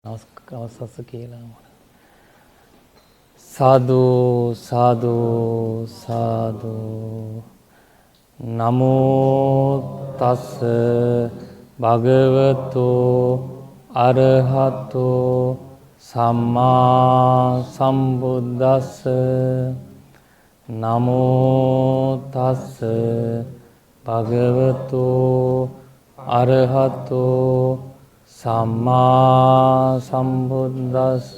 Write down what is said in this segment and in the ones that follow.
අවසස්ස කියලා සාදු සාදු සාදු නමෝ තස් භගවතු අරහතෝ සම්මා සම්බුද්දස්ස නමෝ තස් භගවතු අරහතෝ සම්මා සම්බුද්දස්ස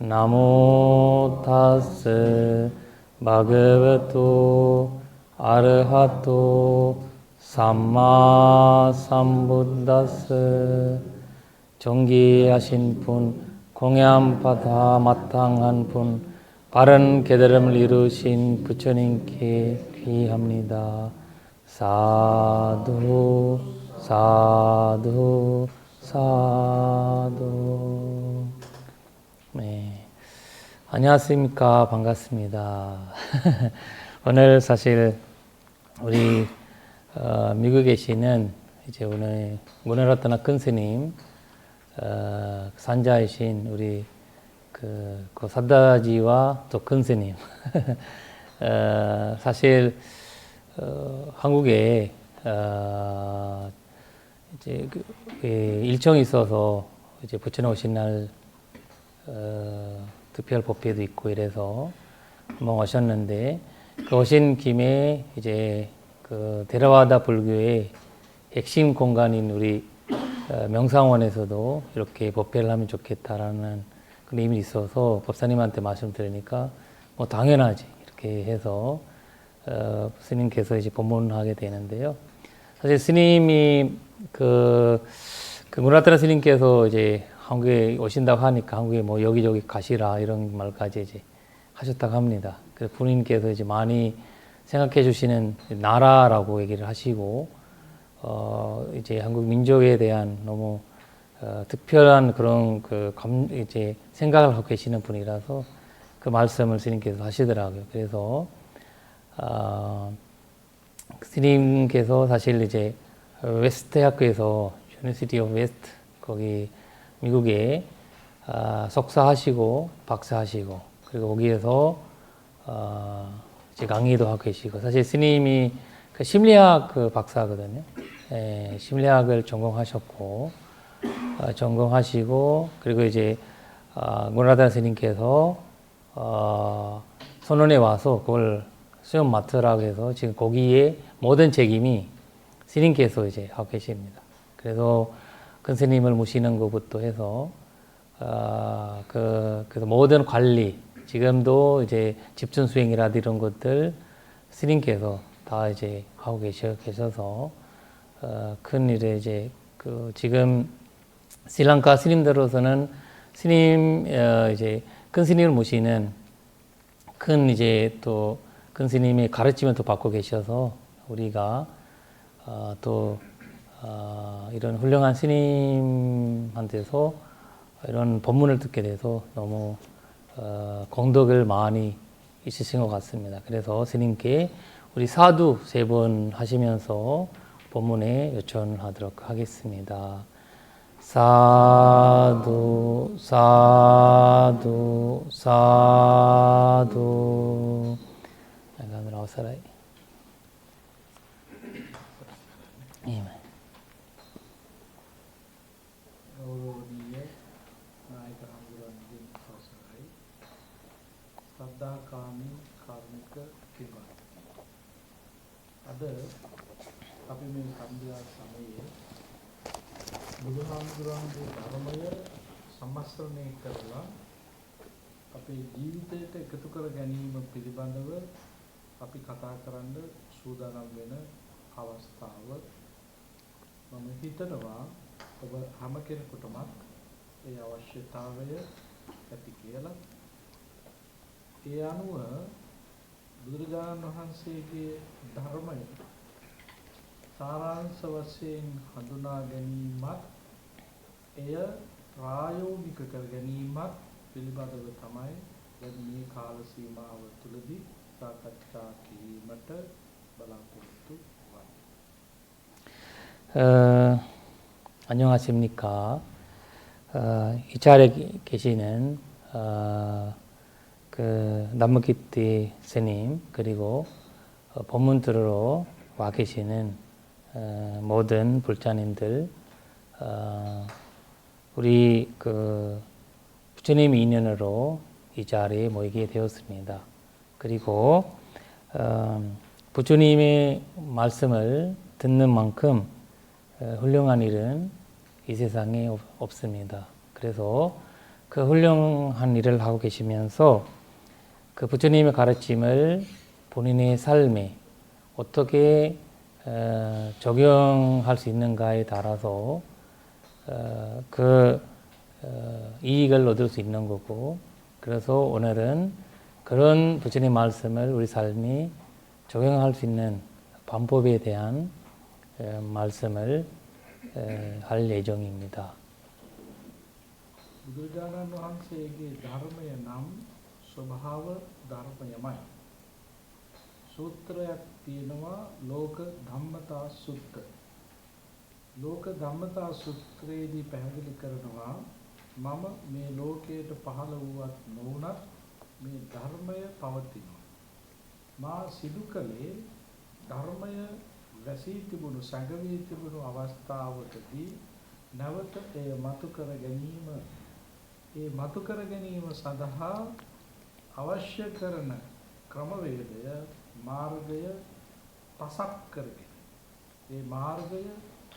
නමෝ තස් භගවතු අරහතෝ සම්මා සම්බුද්දස්ස 정기하신 분, 공양바다 마땅한 분, 바른 깨달음을 이루신 부처님께 귀합니다. 사두 사두 사두. 네, 안녕하십니까. 반갑습니다. 오늘 사실 우리 미국에 계시는 이제 오늘 문화라타나 큰 스님 산자이신 우리 그 사다지와 또 큰 스님 사실 한국에 이제 일정이 있어서 이제 부처님 오신 날 특별 법회도 있고 이래서 한번 오셨는데 그 오신 김에 이제 그 데라와다 불교의 핵심 공간인 우리 명상원에서도 이렇게 법회를 하면 좋겠다라는 그런 의미 있어서 법사님한테 말씀드리니까 뭐 당연하지 이렇게 해서 스님께서 이제 법문하게 되는데요. 사실 스님이 그 문화타라 스님께서 이제 한국에 오신다고 하니까 한국에 뭐 여기저기 가시라 이런 말까지 이제 하셨다고 합니다. 그래서 본인께서 이제 많이 생각해 주시는 나라라고 얘기를 하시고 이제 한국 민족에 대한 너무 특별한 그런 이제 생각을 하고 계시는 분이라서 그 말씀을 스님께서 하시더라고요. 그래서 스님께서 사실 이제 웨스트 대학교에서 유니버시티 오브 웨스트 거기 미국에 석사하시고 박사하시고 그리고 거기에서 이제 강의도 하고 계시고 사실 스님이 그 심리학 그 박사거든요. 예, 심리학을 전공하셨고 전공하시고 그리고 이제 문화다라 스님께서 선원에 와서 그걸 수업 맡으라고 해서 지금 거기에 모든 책임이 스님께서 이제 하고 계십니다. 그래서 큰 스님을 모시는 것부터 해서 그래서 모든 관리 지금도 이제 집중 수행이라든지 이런 것들 스님께서 다 이제 하고 계셔서 큰 일에 이제 지금 스리랑카 스님들로서는 스님 이제 큰 스님을 모시는 큰 이제 또 큰 스님의 가르침을 또 받고 계셔서 우리가 또 이런 훌륭한 스님한테서 이런 법문을 듣게 돼서 너무 공덕을 많이 있으신 것 같습니다. 그래서 스님께 우리 사두 세 번 하시면서 법문에 요청하도록 하겠습니다. 사두 사두 사두. 약간 라오사라이. ගෞරවනීය නායක හඳුරන්ගෙන් අවසරයි ශ්‍රද්ධාකාමී කාර්මික පින්වත් අද අපි මේ සන්ධ්‍යා සමයේ බුදුහාමුදුරන්ගේ ධර්මය සම්මස්තරණය කරලා අපේ ජීවිතයට එකතු කර ගැනීම පිළිබඳව අපි කතා කරන්න සූදානම් වෙන අවස්ථාව මම හිතනවා ඔබ හැම කෙනෙකුටමත් ඒ අවශ්‍යතාවය ඇති කියලා. ඒ අනුව බුදුරජාණන් වහන්සේගේ ධර්මය සාරාංශ වශයෙන් හඳුනා ගැනීමත් එය ප්‍රායෝගික කර ගැනීමත් පිළිබඳව තමයි මේ කාල සීමාව තුළදී සාකච්ඡා කිරීමට බලාපොරොත්තු වෙන්නේ. 안녕하십니까. 이 자리에 계시는 그 나무기띠 스님 그리고 법문 들으러 와 계시는 모든 불자님들 우리 그 부처님 인연으로 이 자리에 모이게 되었습니다. 그리고 부처님의 말씀을 듣는 만큼 훌륭한 일은 이 세상에 없습니다. 그래서 그 훌륭한 일을 하고 계시면서 그 부처님의 가르침을 본인의 삶에 어떻게 적용할 수 있는가에 따라서 이익을 얻을 수 있는 거고, 그래서 오늘은 그런 부처님 말씀을 우리 삶에 적용할 수 있는 방법에 대한 말씀을 할 예정입니다. බුදුරජාණන් වහන්සේගේ ධර්මය නම් ස්වභාව ධර්මයමයි. සූත්‍රයක් තියෙනවා ලෝක ධම්මතා සුත්ත. ලෝක ධම්මතා සූත්‍රයේදී පැහැදිලි කරනවා මම මේ ලෝකයට පහළ වූවත් නොවුනත් මේ ධර්මය පවතිනවා. මා සිදු කළේ ධර්මය වැසී තිබුණු සැඟවී තිබුණු අවස්ථාවකදී නැවත එය මතු කර ගැනීම සඳහා අවශ්‍ය කරන ක්‍රමවේදය මාර්ගය පසක් කරගෙන ඒ මාර්ගය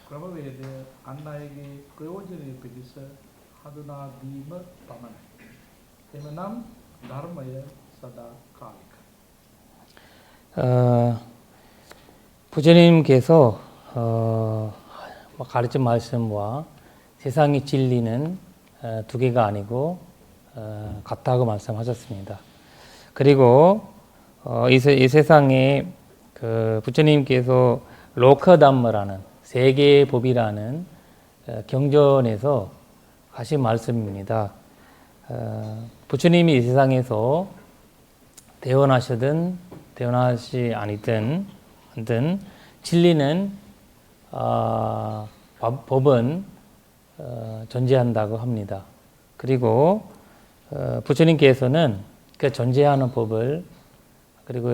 ක්‍රමවේදය අන් අයගේ ප්‍රයෝජනය පිණිස හඳුනා දීම පමණයි. එමනම් ධර්මය සදාකාලිකයි. 부처님께서 가르친 말씀과 세상의 진리는 두 개가 아니고 같다고 말씀하셨습니다. 그리고 이 세상에 그 부처님께서 로커담머라는 세계의 법이라는 경전에서 하신 말씀입니다. 부처님이 이 세상에서 태어나시든 태어나시 아니든 진리는 법은 존재한다고 합니다. 그리고 부처님께서는 그 존재하는 법을 그리고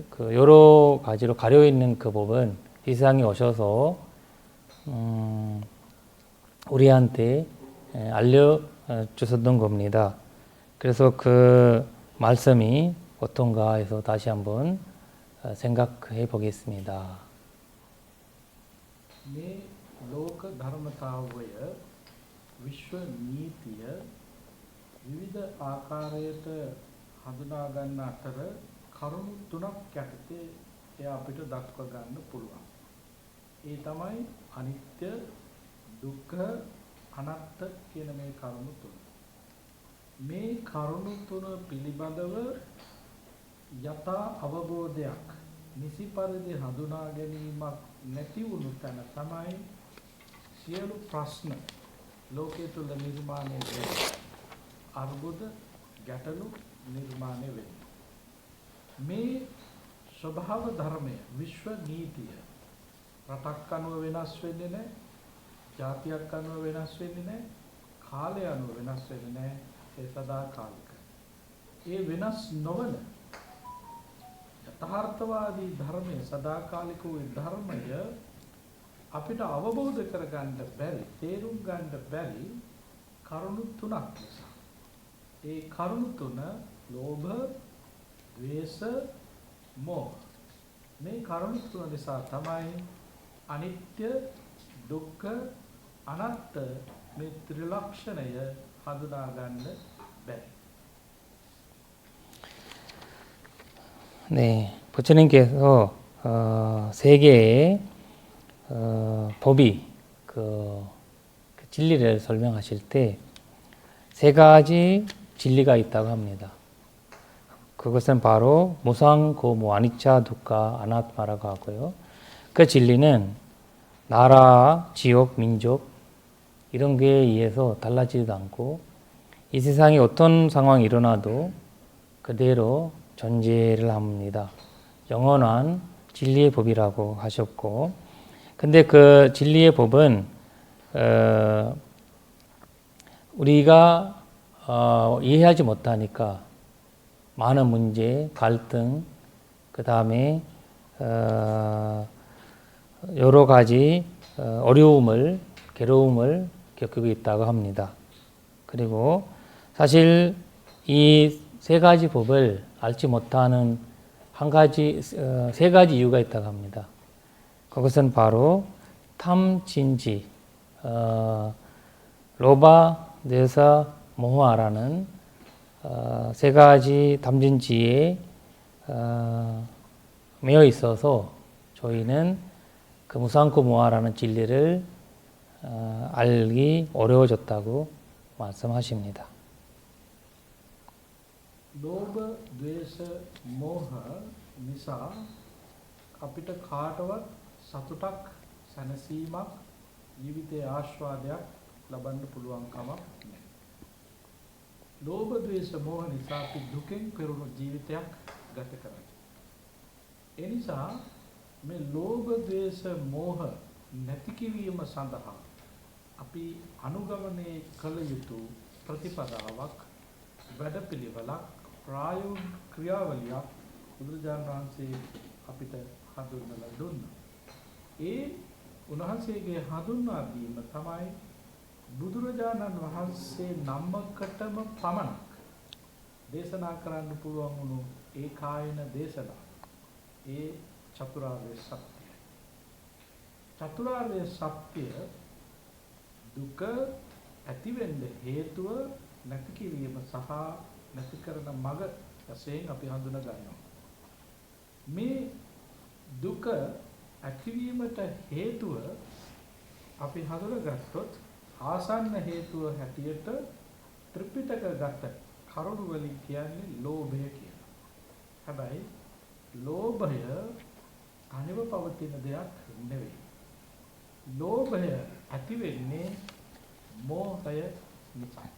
그 여러 가지로 가려 있는 그 법은 이 세상에 오셔서 우리한테 알려 주셨던 겁니다. 그래서 그 말씀이 어떤가 해서 다시 한번 생각해 보겠습니다. මේ ලෝක ධර්මතාවය විශ්ව නීතිය විවිධ ආකාරයට හඳුනා ගන්න අතර කරුණු තුනක් යටතේ එය අපිට දක්ව ගන්න පුළුවන්. ඒ තමයි අනිත්‍ය, දුක්ඛ, අනාත්ම කියන මේ කරුණු තුන. මේ කරුණු තුන පිළිබඳව යථා අවබෝධයක් නිසි පරිදි හඳුනා ගැනීමක් නැති වුණු තැන තමයි සියලු ප්‍රශ්න ලෝකයේ තුල නිර්මාණය වෙන්නේ. අර්බුද ගැටලු නිර්මාණය වෙන්නේ. මේ ස්වභාව ධර්මය විශ්ව නීතිය රටක් අනුව වෙනස් වෙන්නේ නැහැ, ජාතියක් අනුව වෙනස් වෙන්නේ නැහැ, කාලය අනුව වෙනස් වෙන්නේ නැහැ. ඒ සදාකාලිකයි. ඒ වෙනස් නොවන යථාර්ථවාදී ධර්මය සදාකාලික වූ ධර්මය අපිට අවබෝධ කරගන්න බැරි, තේරුම් ගන්න බැරි කරුණු තුනක් නිසා. ඒ කරුණු තුන ලෝභ, ද්වේෂ, මෝහ. මේ කරුණු තුන නිසා තමයි අනිත්‍ය, දුක්ඛ, අනාත්ම මේ ත්‍රිලක්ෂණය හඳුනා ගන්න බැරි. 네, 부처님께서 세계의 법이 그 진리를 설명하실 때 세 가지 진리가 있다고 합니다. 그것은 바로 무상, 고무, 아니차, 두카, 아나트마라고 하고요. 그 진리는 나라, 지역, 민족 이런 게 의해서 달라지지도 않고 이 세상에 어떤 상황이 일어나도 그대로 존재를 합니다. 영원한 진리의 법이라고 하셨고, 근데 그 진리의 법은 우리가 이해하지 못하니까 많은 문제, 갈등, 그 다음에 여러 가지 어려움을, 괴로움을 겪고 있다고 합니다. 그리고 사실 이 세 가지 법을 알지 못하는 세 가지 이유가 있다고 합니다. 그것은 바로 탐, 진지, 로바, 네사, 모하라는 세 가지 탐진지에 매여 있어서 저희는 그 무상코 모하라는 진리를 알기 어려워졌다고 말씀하십니다. ලෝභ, ද්වේෂ, මෝහ නිසා අපිට කාටවත් සතුටක්, සැනසීමක්, ජීවිතයේ ආස්වාදයක් ලබන්න පුළුවන් කමක් නැහැ. ලෝභ, ද්වේෂ, මෝහ නිසා අපි දුකෙන් පෙරුණු ජීවිතයක් ගත කරනවා. ඒ නිසා මේ ලෝභ, ද්වේෂ, මෝහ නැති කිරීම සඳහා අපි අනුගමනය කළ යුතු ප්‍රතිපදාවක්, වැඩපිළිවෙලක්, ප්‍රායෝගික ක්‍රියාවලියක් බුදුරජාණන් වහන්සේ අපිට හඳුන්වලා දුන්නා. ඒ උන්වහන්සේගේ හඳුන්වා දීම තමයි බුදුරජාණන් වහන්සේ නමකටම පමණක් දේශනා කරන්න පුළුවන් වුණු ඒකායන දේශනාව. ඒ චතුරාර්ය සත්‍යය. චතුරාර්ය සත්‍ය දුක ඇති වෙන්න හේතුව නැති කිරීම සහ නැති කරන මඟ වශයෙන් අපි හඳුනා ගන්නවා. මේ දුක ඇතිවීමට හේතුව අපි හඳුනාගත්තොත් ආසන්න හේතුව හැටියට ත්‍රිපිටකගත කරුණු වලින් කියන්නේ ලෝභය කියලා. හැබැයි ලෝභය අනිව පවතින දෙයක් නෙවෙයි. ලෝභය ඇති වෙන්නේ මෝහය නිසා.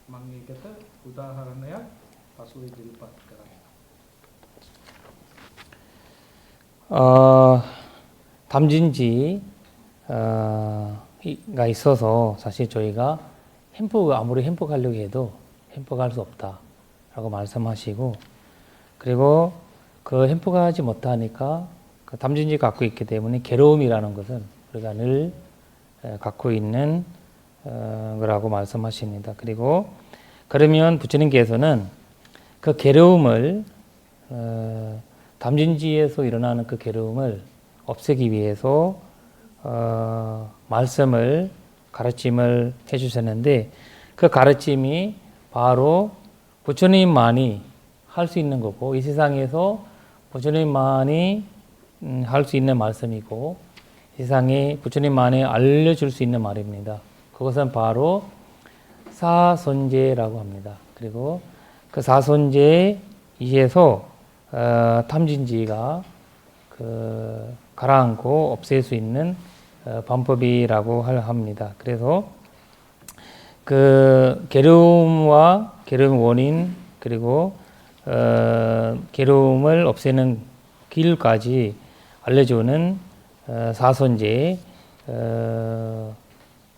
මම ඒකට උදාහරණයක් පසුව ඉදිරිපත් කරනවා. 담진지가 있어서 사실 저희가 아무리 행복하려고 해도 행복할 수 없다라고 말씀하시고, 그리고 그 행복하지 못하니까 그 담진지 갖고 있기 때문에 괴로움이라는 것은 우리가 늘 갖고 있는 거라고 말씀하십니다. 그리고 그러면 부처님께서는 그 괴로움을 담진지에서 일어나는 그 괴로움을 없애기 위해서 말씀을 가르침을 해주셨는데, 그 가르침이 바로 부처님만이 할 수 있는 거고, 이 세상에서 부처님만이 할 수 있는 말씀이고, 세상에 부처님만이 알려줄 수 있는 말입니다. 그것은 바로 사선제라고 합니다. 그리고 그 사선제에서 탐진지가 가라앉고 없앨 수 있는 방법이라고 합니다. 그래서 그 괴로움과 괴로움 원인, 그리고 괴로움을 없애는 길까지 알려주는 사선제,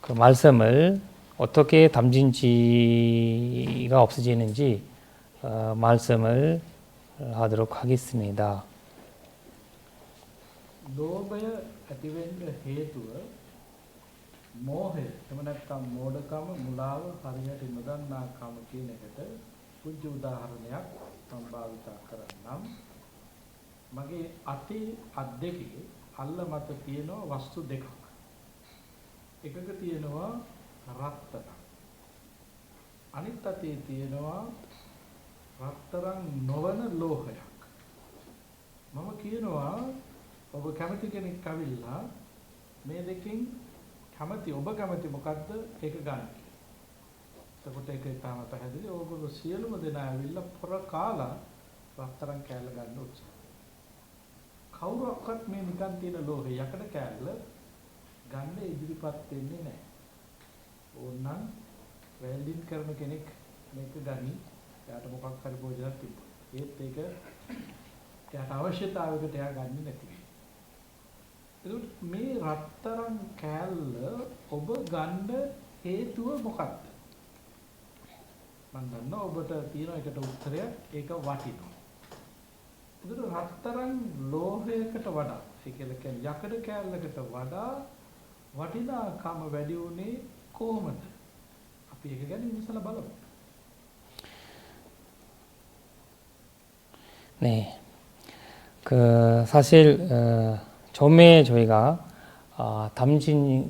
그 말씀을 어떻게 담진지가 없어지는지 말씀을 하도록 하겠습니다. ලෝභය ඇති වෙන්න හේතුව මෝහය. එහෙම නැත්නම් මෝඩකම, මුලාව, හරියට නොදන්නාකම කියන එකට පුංචි උදාහරණයක් මම භාවිතා කරන්නම්. මගේ අතේ අත් දෙකේ අල්ල මත තියෙනවා වස්තු දෙකක්. එකක තියෙනවා රත්තරන්. අනිත් අතේ තියෙනවා රත්තරන් නොවන ලෝහයක්. මම කියනවා ඔබ කැමති කෙනෙක් අවිල්ලා මේ දෙකෙන් ඔබ කැමති මොකද්ද ඒක ගන්න. එතකොට ඒක තාම පැහැදිලි. ඕගොල්ලෝ සියලුම දෙනා ඇවිල්ලා පොර කාලා රත්තරන් කෑල්ල ගන්න උත්සාහ. කවුරක්වත් මේ නිකන් තියෙන ලෝහේ යකඩ කෑල්ල ගන්න ඉදිරිපත් වෙන්නේ නැහැ. ඕනනම් වෙල්ඩින් කරන කෙනෙක් මේක ගනි. එයාට මොකක් හරි ප්‍රයෝජනක් තිබ්බොත්. ඒත් ඒක එයාට අවශ්‍යතාවයකට එයා ගන්නේ නැති වෙයි. මේ රත්තරන් කෑල්ල ඔබ ගන්න හේතුව මොකක්ද? මම දන්නවා ඔබට තියෙන එකට උත්තරය ඒක වටිනවා. ඒතර රත්තරන් ලෝහයකට වඩා ඒ කියන්නේ යකඩ කෑල්ලකට වඩා වටිනාකම වැඩි උනේ කොහොමද? අපි ඒක ගැන විමසලා බලමු. 네. 사실 처음에 저희가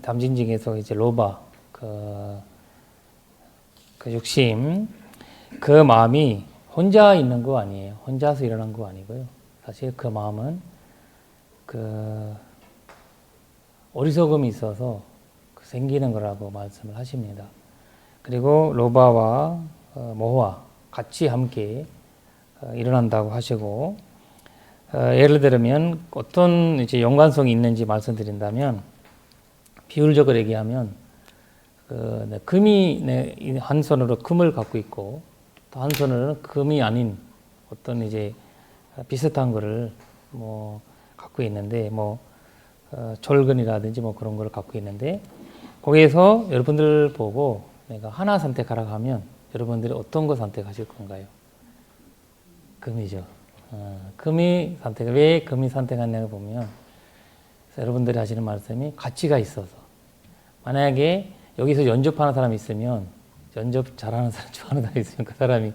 담진직에서 이제 로바 그 욕심 그 마음이 혼자 있는 거 아니에요. 혼자서 일어난 거 아니고요. 사실 그 마음은 그 어리석음이 있어서 생기는 거라고 말씀을 하십니다. 그리고 로바와 모와 같이 함께 일어난다고 하시고 예를 들면 어떤 이제 연관성이 있는지 말씀드린다면 비율적으로 얘기하면 금이 한 손으로 금을 갖고 있고 또 한 손으로는 금이 아닌 어떤 이제 비슷한 거를 뭐 갖고 있는데 뭐 절근이라든지 뭐 그런 걸 갖고 있는데 거기에서 여러분들 보고 내가 하나 선택하라고 하면 여러분들이 어떤 거 선택하실 건가요? 금이죠. 왜 금이 선택하냐고 보면 여러분들이 하시는 말씀이 가치가 있어서 만약에 여기서 연접하는 사람이 있으면 연접 잘하는 사람 좋아하는 사람이 있으면 그 사람이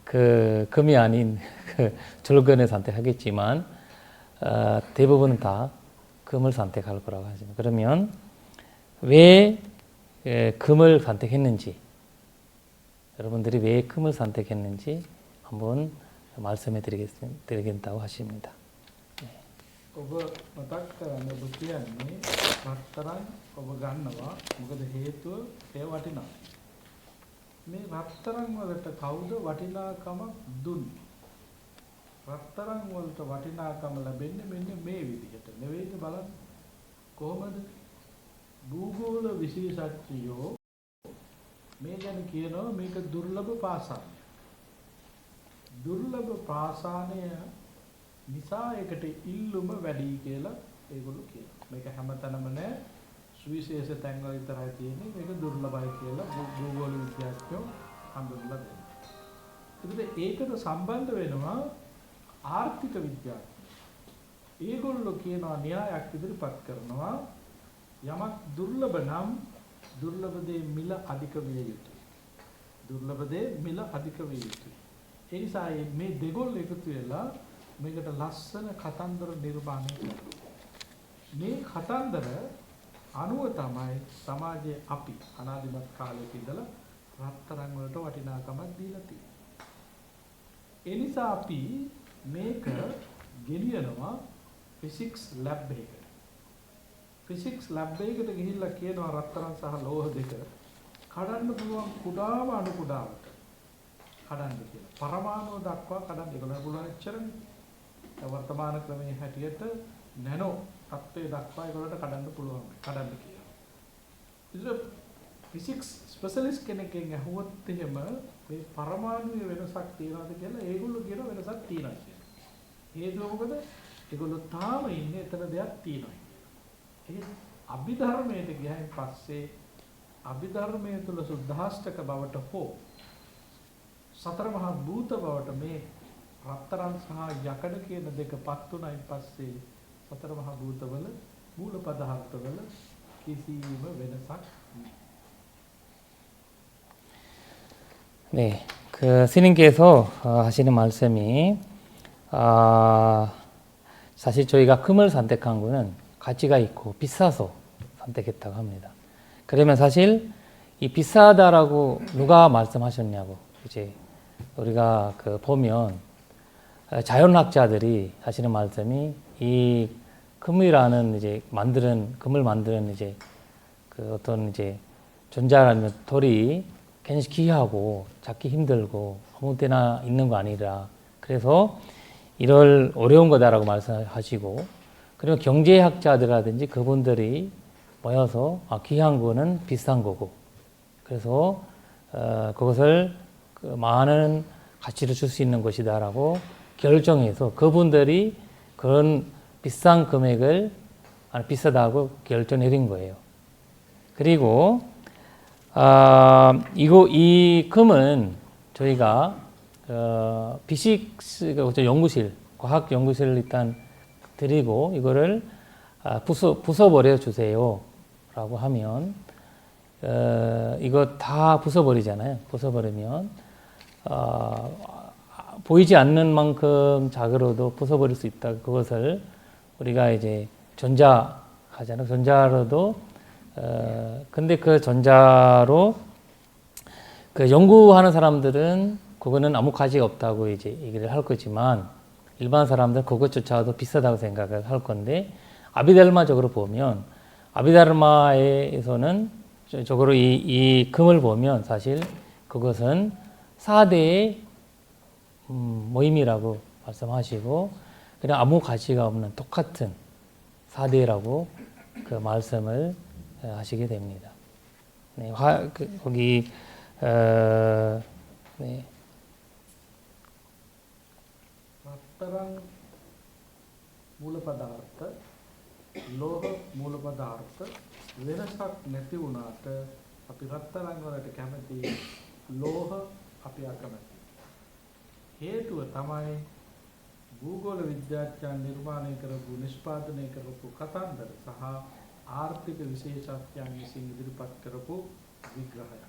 그 금이 아닌 그 절근을 선택하겠지만 대부분은 다 금을 선택할 거라고 하십니다. 그러면 왜 금을 선택했는지 여러분들이 왜 금을 선택했는지 한번 말씀해 드리겠다고 하십니다. ඔබ මතක් කරන්න ඔබ කියන්නේ රත්තරන් ඔබ ගන්නවා මොකද හේතුව ඒ වටිනවා. මේ රත්තරන් වලට කවුද වටිනාකමක් දුන්නේ? රත්තරන් වලට වටිනාකම ලැබෙන්නේ මෙන්න මේ විදිහට. නෙවෙයිද බලන්න. කොහොමද? භූගෝල විශේෂඥයෝ මේ ගැන කියනවා මේක දුර්ලභ පාෂාණය. දුර්ලභ පාෂාණය නිසා ඒකට ඉල්ලුම වැඩි කියලා ඒගොල්ලෝ කියනවා. මේක හැමතැනම නෑ. සුවිශේෂ තැන්වල විතරයි තියෙන්නේ. මේක දුර්ලභයි කියලා භූගෝල විද්‍යාඥයෝ හඳුන්වලා දෙනවා. ඒකට සම්බන්ධ වෙනවා ආර්ථික විද්‍යාඥයෝ. ඒගොල්ලෝ කියනවා න්‍යායක් ඉදිරිපත් කරනවා යමක් දුර්ලභ නම් දුර්ලභ දේ මිල අධික විය යුතුයි. දුර්ලභ දේ මිල අධික විය යුතුයි. ඒ නිසා මේ දෙගොල්ල එකතු වෙලා මේකට ලස්සන කතන්දර නිර්මාණය කරනවා. මේ කතන්දර අනුව තමයි සමාජයේ අපි අනාදිමත් කාලයක ඉඳලා රත්තරන් වලට වටිනාකමක් දීලා තියෙන්නේ. ඒ නිසා අපි මේක ගෙනියනවා ෆිසික්ස් ලැබ් එකකට. ෆිසික්ස් ලැබ් එකකට ගිහිල්ලා කියනවා රත්තරන් සහ ලෝහ දෙක කඩන්න පුළුවන් කුඩාම අණු කුඩාවට කඩන්න කියලා. පරමාණු දක්වා කඩන්න ඒගොල්ලෝ පුළුවන් එච්චරනේ. වර්තමාන ක්‍රමයේ හැටියට නැනෝ තත්ත්වයේ දක්වා ඒගොල්ලන්ට කඩන්න පුළුවන්. කඩන්න කියලා. ඉතින් ෆිසික්ස් ස්පෙෂලිස්ට් කෙනෙක්ගෙන් අහුවොත් එහෙම මේ පරමාණුයේ වෙනසක් තියනවාද කියලා ඒගොල්ලෝ කියන වෙනසක් තියෙනවා කියලා. හේතුව මොකද? ඒගොල්ලෝ තාම ඉන්නේ එතන දෙයක් තියෙනවා. ඒ අභිධර්මයට ගියයින් පස්සේ අභිධර්මයේ තුල සුද්ධාෂ්ටක බවට හෝ සතර මහා භූත බවට මේ රත්තරන් සහ යකඩ කියන දෙක පත් වුණයින් පස්සේ සතර මහා භූතවල මූල පදාර්ථවල කිසිම වෙනසක් නැහැ. 네, 그 스님께서 하시는 말씀이 사실 저희가 금을 선택한 거는 가치가 있고 비싸서 선택했다고 합니다. 그러면 사실 이 비싸다라고 누가 말씀하셨냐고 이제 우리가 그 보면 자연학자들이 하시는 말씀이 이 금이라는 이제 금을 만드는 이제 그 어떤 이제 존재라는 돌이 굉장히 귀하고 잡기 힘들고 아무 때나 있는 거 아니라 그래서 이럴 어려운 거다라고 말씀하시고 그리고 경제학자들이라든지 그분들이 모여서 귀한 거는 비싼 거고 그래서 그것을 많은 가치를 줄 수 있는 것이다라고 결정해서 그분들이 그런 비싼 금액을 비싸다고 결정 내린 거예요. 그리고 이 금은 저희가 비식스 연구실, 과학 연구실을 일단 드리고 이거를 부숴버려 주세요라고 하면 이거 다 부숴버리잖아요. 부숴버리면 보이지 않는 만큼 작으로도 부숴버릴 수 있다. 그것을 우리가 이제 전자 하잖아요. 전자로도 근데 그 전자로 그 연구하는 사람들은 그거는 아무 가치가 없다고 이제 얘기를 할 거지만 일반 사람들은 그것조차도 비싸다고 생각을 할 건데 아비달마적으로 보면 아비달마에서는 적으로 이 금을 보면 사실 그것은 4대의 모임이라고 말씀하시고 그냥 아무 가치가 없는 똑같은 4대라고 그 말씀을 하시게 됩니다. 네, 거기 네. රත්තරන් මූල පදාර්ථ ලෝහ මූල පදාර්ථ වෙනසක් නැති වුණාට අපි රත්තරන් වලට කැමති ලෝහ අපි අකමැති. හේතුව තමයි භූගෝල විද්‍යාඥයන් නිර්මාණය කරපු නිෂ්පාදනය කරපු කතන්දර සහ ආර්ථික විශේෂඥයන් විසින් ඉදිරිපත් කරපු විග්‍රහයක්.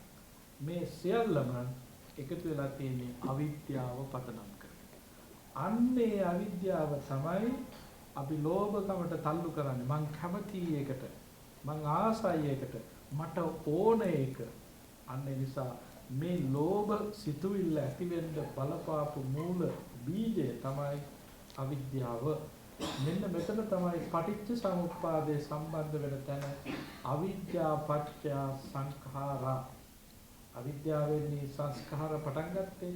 මේ සියල්ලම එකතු වෙලා තියෙන්නේ අවිද්‍යාව පදනම් කරගෙන. අන්නේ අවිද්‍යාව තමයි අපි ලෝභකමට තල්ලු කරන්නේ. මං කැමති එකට, මං ආසයි එකට, මට ඕන එක. අන්න ඒ නිසා මේ ලෝභ සිතුවිල්ල ඇති වෙන්න බලපාපු මූල බීජය තමයි අවිද්‍යාව. මෙන්න මෙතන තමයි පටිච්ච සමුප්පාදයේ සම්බන්ධ වෙන තැන අවිද්‍යා පත්‍ය සංඛාරා. අවිද්‍යාවෙන් සංස්කාර පටන් ගත්තේ.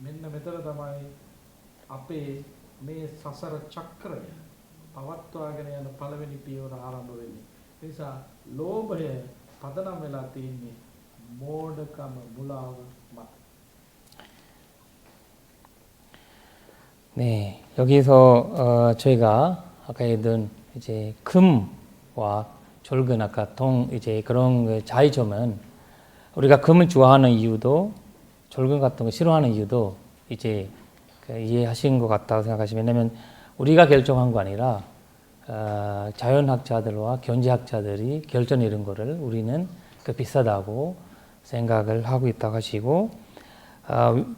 මෙන්න මෙතන තමයි අපේ මේ සසර චක්‍රය පවත්වාගෙන යන පළවෙනි පියවර ආරම්භ වෙන්නේ. ඒ නිසා ලෝභය පදනම් වෙලා තියෙන්නේ මෝඩකම මුලාව මත. 네, 여기서 저희가 아까 얘기했던 이제 금과 졸근 아까 이제 그런 그 차이점은 우리가 금을 좋아하는 이유도 졸근 같은 거 싫어하는 이유도 이제 이해하신 것 같다고 생각하시면 왜냐면 우리가 결정한 거 아니라 자연학자들과 경제학자들이 결정 이런 거를 우리는 그 비싸다고 생각을 하고 있다고 하시고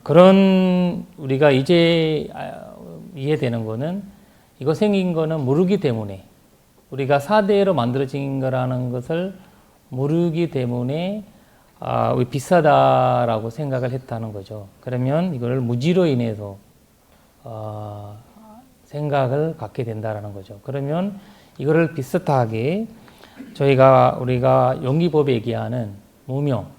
그런 우리가 이제 이해되는 거는 이거 생긴 거는 모르기 때문에 우리가 4대로 만들어진 거라는 것을 모르기 때문에 비싸다라고 생각을 했다는 거죠. 그러면 이걸 무지로 인해서 생각을 갖게 된다라는 거죠. 그러면 이거를 비슷하게 우리가 용기법에 얘기하는 무명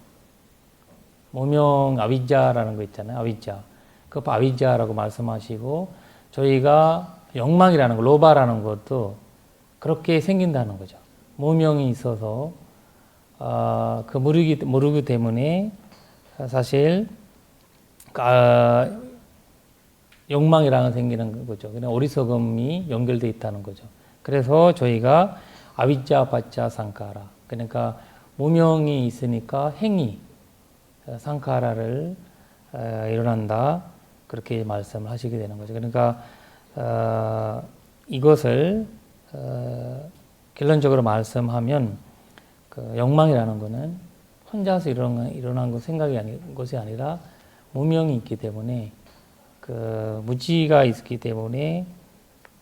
아비자라는 거 있잖아요. 아비자. 그 아비자라고 말씀하시고 저희가 욕망이라는 거, 로바라는 것도 그렇게 생긴다는 거죠. 무명이 있어서 그 모르기 때문에 사실 욕망이라는 생기는 거죠. 그냥 어리석음이 연결되어 있다는 거죠. 그래서 저희가 아비자 바자 상카라 그러니까 무명이 있으니까 행위 상카라를 일어난다 그렇게 말씀을 하시게 되는 거죠. 그러니까 이것을 결론적으로 말씀하면 그 욕망이라는 것은 혼자서 일어난 것이 아니라 무명이 있기 때문에 그 무지가 있기 때문에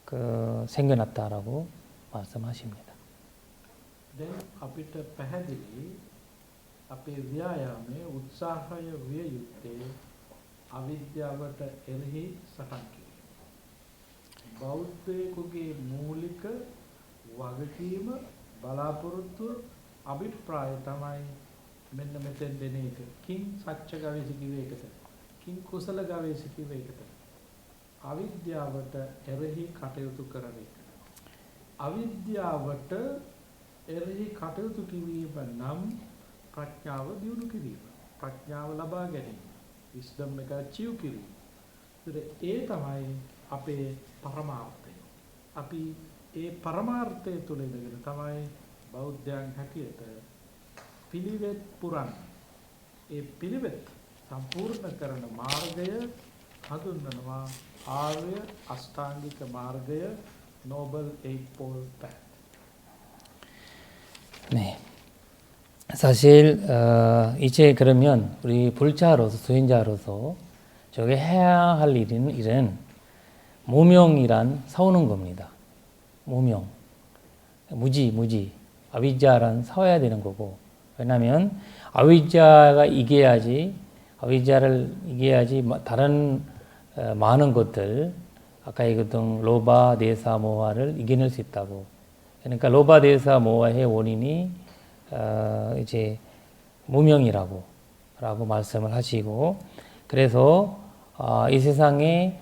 그 생겨났다라고 말씀하십니다. දැන් අපිට පැහැදිලි අපේ ව්‍යායාමයේ උත්සාහය විය යුත්තේ අවිද්‍යාවට එරෙහි සටන් කිරීම. බෞද්ධයෙකුගේ මූලික වගකීම බලාපොරොත්තු අභිප්‍රාය තමයි මෙන්න මෙතෙන් දෙන එක. කිං සච්ච ගවේෂි කිව්වේ ඒකට. කිං කුසල ගවේෂි කිව්වේ ඒකට. අවිද්‍යාවට එරෙහි කටයුතු කරන එක. අවිද්‍යාවට එරෙහි කටයුතු කිරීම නම් ප්‍රඥාව දියුණු කිරීම. ප්‍රඥාව ලබා ගැනීම. විස්ඩම් එක අචීව් කිරීම. ඒ තමයි අපේ පරමාර්ථය. අපි ඒ පරමාර්ථය තුළ ඉඳගෙන තමයි බෞද්ධයන් හැටියට පිළිවෙත් පුරන්නේ. ඒ පිළිවෙත් සම්පූර්ණ කරන මාර්ගය හඳුන්වනවා ආර්ය අෂ්ටාංගික මාර්ගය Noble Eightfold Path. 네. 사실 이제 그러면 우리 불자로서 수행자로서 저게 해야 할 일은 무명이란 사오는 겁니다. 무명, 무지, 아비자란 사와야 되는 거고. 왜냐하면 아비자를 이겨야지 다른 많은 것들, 아까 얘기했던 로바, 네사, 모하를 이겨낼 수 있다고. 그러니까 로바, 네사, 모하의 원인이 이제 무명이라고 말씀을 하시고, 그래서 이 세상에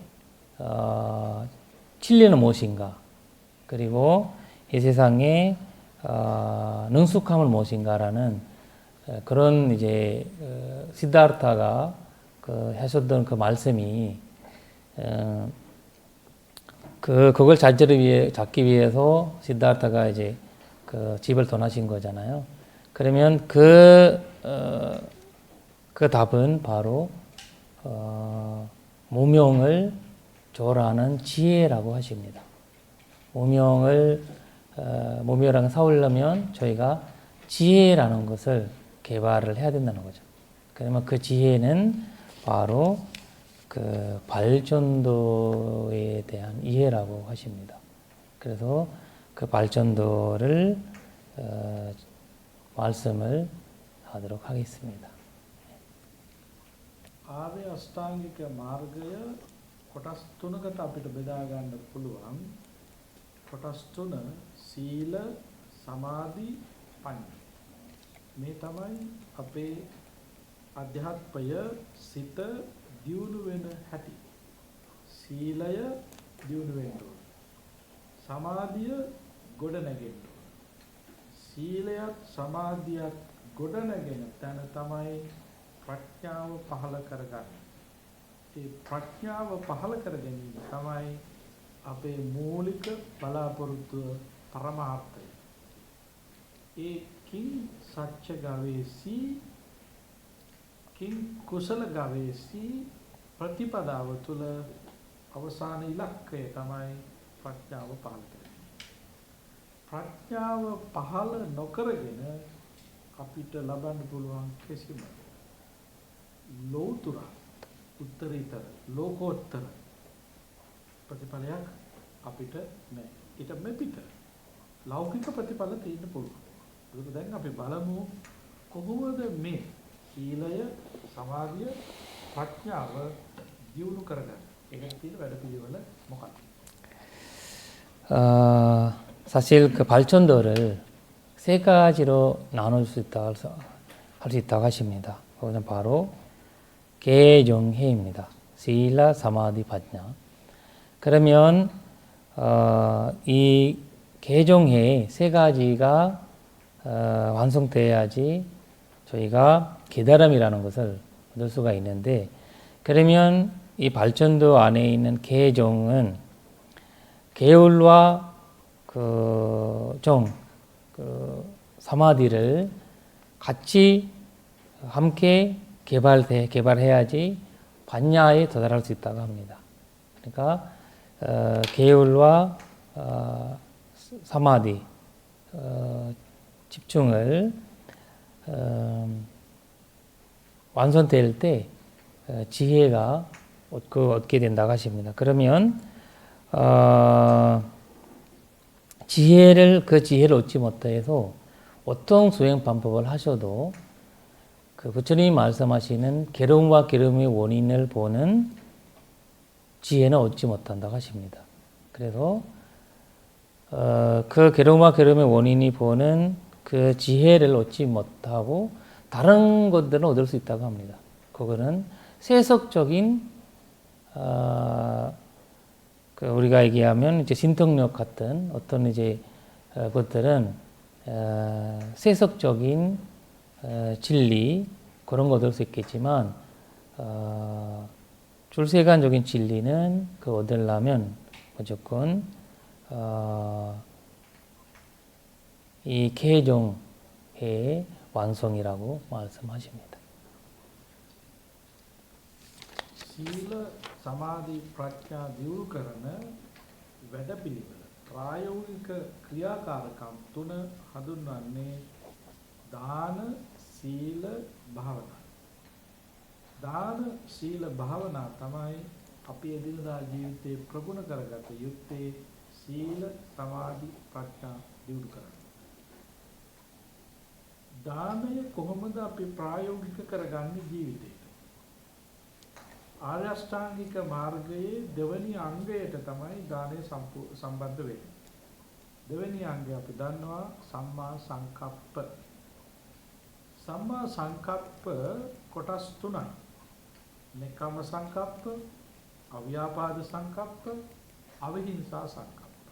진리는 무엇인가, 그리고 이 세상에 능숙함은 무엇인가라는 그런 이제 시다르타가 하셨던 그 말씀이 그걸 잡기 위해서 시다르타가 이제 그 집을 떠나신 거잖아요. 그러면 그 답은 바로 무명을 조라하는 지혜라고 하십니다. 무명이랑 싸우려면 저희가 지혜라는 것을 개발을 해야 된다는 거죠. 그러면 그 지혜는 바로 그 발전도에 대한 이해라고 하십니다. 그래서 그 발전도를 말씀을 하도록 하겠습니다. ආර්ය අෂ්ටාංගික මාර්ගය කොටස් තුනකට අපිට බෙදා ගන්න පුළුවන්. කොටස් තුන සීල, සමාධි, ප්‍රඥා. මේ තමයි අපේ අධ්‍යාත්මය සිත දියුණු වෙන හැටි. සීලය දියුණු වෙන්න ඕන. සමාධිය ගොඩ නැගෙන්න ඕන. සීලයත් සමාධියත් ගොඩ නැගෙන තැන තමයි ප්‍රඥාව පහළ කරගන්නේ. ඒ ප්‍රඥාව පහළ කර ගැනීම තමයි අපේ මූලික බලාපොරොත්තුව පරමාර්ථය. ඒ කිං සච්ච ගවේසී කිං කුසල ගවේසී ප්‍රතිපදාව තුළ අවසාන ඉලක්කය තමයි ප්‍රඥාව පහළ කරගන්නේ. ප්‍රඥාව පහළ නොකරගෙන අපිට ලබන්න පුළුවන් කිසිම ලෝතුරා උත්තරීතර ලෝකෝත්තර ප්‍රතිඵලයක් අපිට නැහැ. ඊට මෙපිට ලෞකික ප්‍රතිඵල තියෙන්න පුළුවන්. ඒක දැන් අපි බලමු කොහොමද මේ සීලය, සමාධිය, ප්‍රඥාව දියුණු කරගන්නේ. ඒකට තියෙන වැඩපිළිවෙල මොකක්ද? 사실 그 발전도를 세 가지로 나눌 수 있다고 할 수 있다고 하십니다. 그것은 바로 개정해입니다. 실라, 사마디, 파ඥා. 그러면 이 개정해 세 가지가 완성돼야지 저희가 깨달음이라는 것을 얻을 수가 있는데, 그러면 이 발전도 안에 있는 개정은 계율과 사마디를 같이 함께 개발해야지 반야에 도달할 수 있다고 합니다. 그러니까 계율과 사마디 집중을 완성될 때 지혜가 얻게 된다고 하십니다. 그러면 지혜를 얻지 못해서 어떤 수행 방법을 하셔도 그 부처님이 말씀하시는 괴로움과 괴로움의 원인을 보는 지혜는 얻지 못한다고 하십니다. 그래서 그 괴로움과 괴로움의 원인이 보는 그 지혜를 얻지 못하고 다른 것들은 얻을 수 있다고 합니다. 그거는 세속적인 우리가 얘기하면 이제 신통력 같은 어떤 이제 것들은 세속적인 진리 그런 거 얻을 수 있겠지만 출세관적인 진리는 얻으려면 무조건 이 개종의 완성이라고 말씀하십니다. සීල සමාධි ප්‍රඥා දියුණු කරන වැඩපිළිවෙල ප්‍රායෝගික ක්‍රියාකාරකම් තුන හඳුන්වන්නේ දාන සීල භාවනා. දාන සීල භාවනා තමයි අපි එදිනදා ජීවිතේ ප්‍රගුණ කරගත යුත්තේ සීල සමාධි ප්‍රඥා දියුණු කරන්න. දානය කොහොමද අපි ප්‍රායෝගික කරගන්නේ ජීවිතේට? ආර්ය අෂ්ටාංගික මාර්ගයේ දෙවැනි අංගයට තමයි දානය සම්බන්ධ වෙන්නේ. දෙවැනි අංගය අපි දන්නවා සම්මා සංකප්ප. සම්මා සංකප්ප කොටස් තුනයි. නෙක්ඛම්ම සංකප්ප, අව්‍යාපාද සංකප්ප, අවිහිංසා සංකප්ප.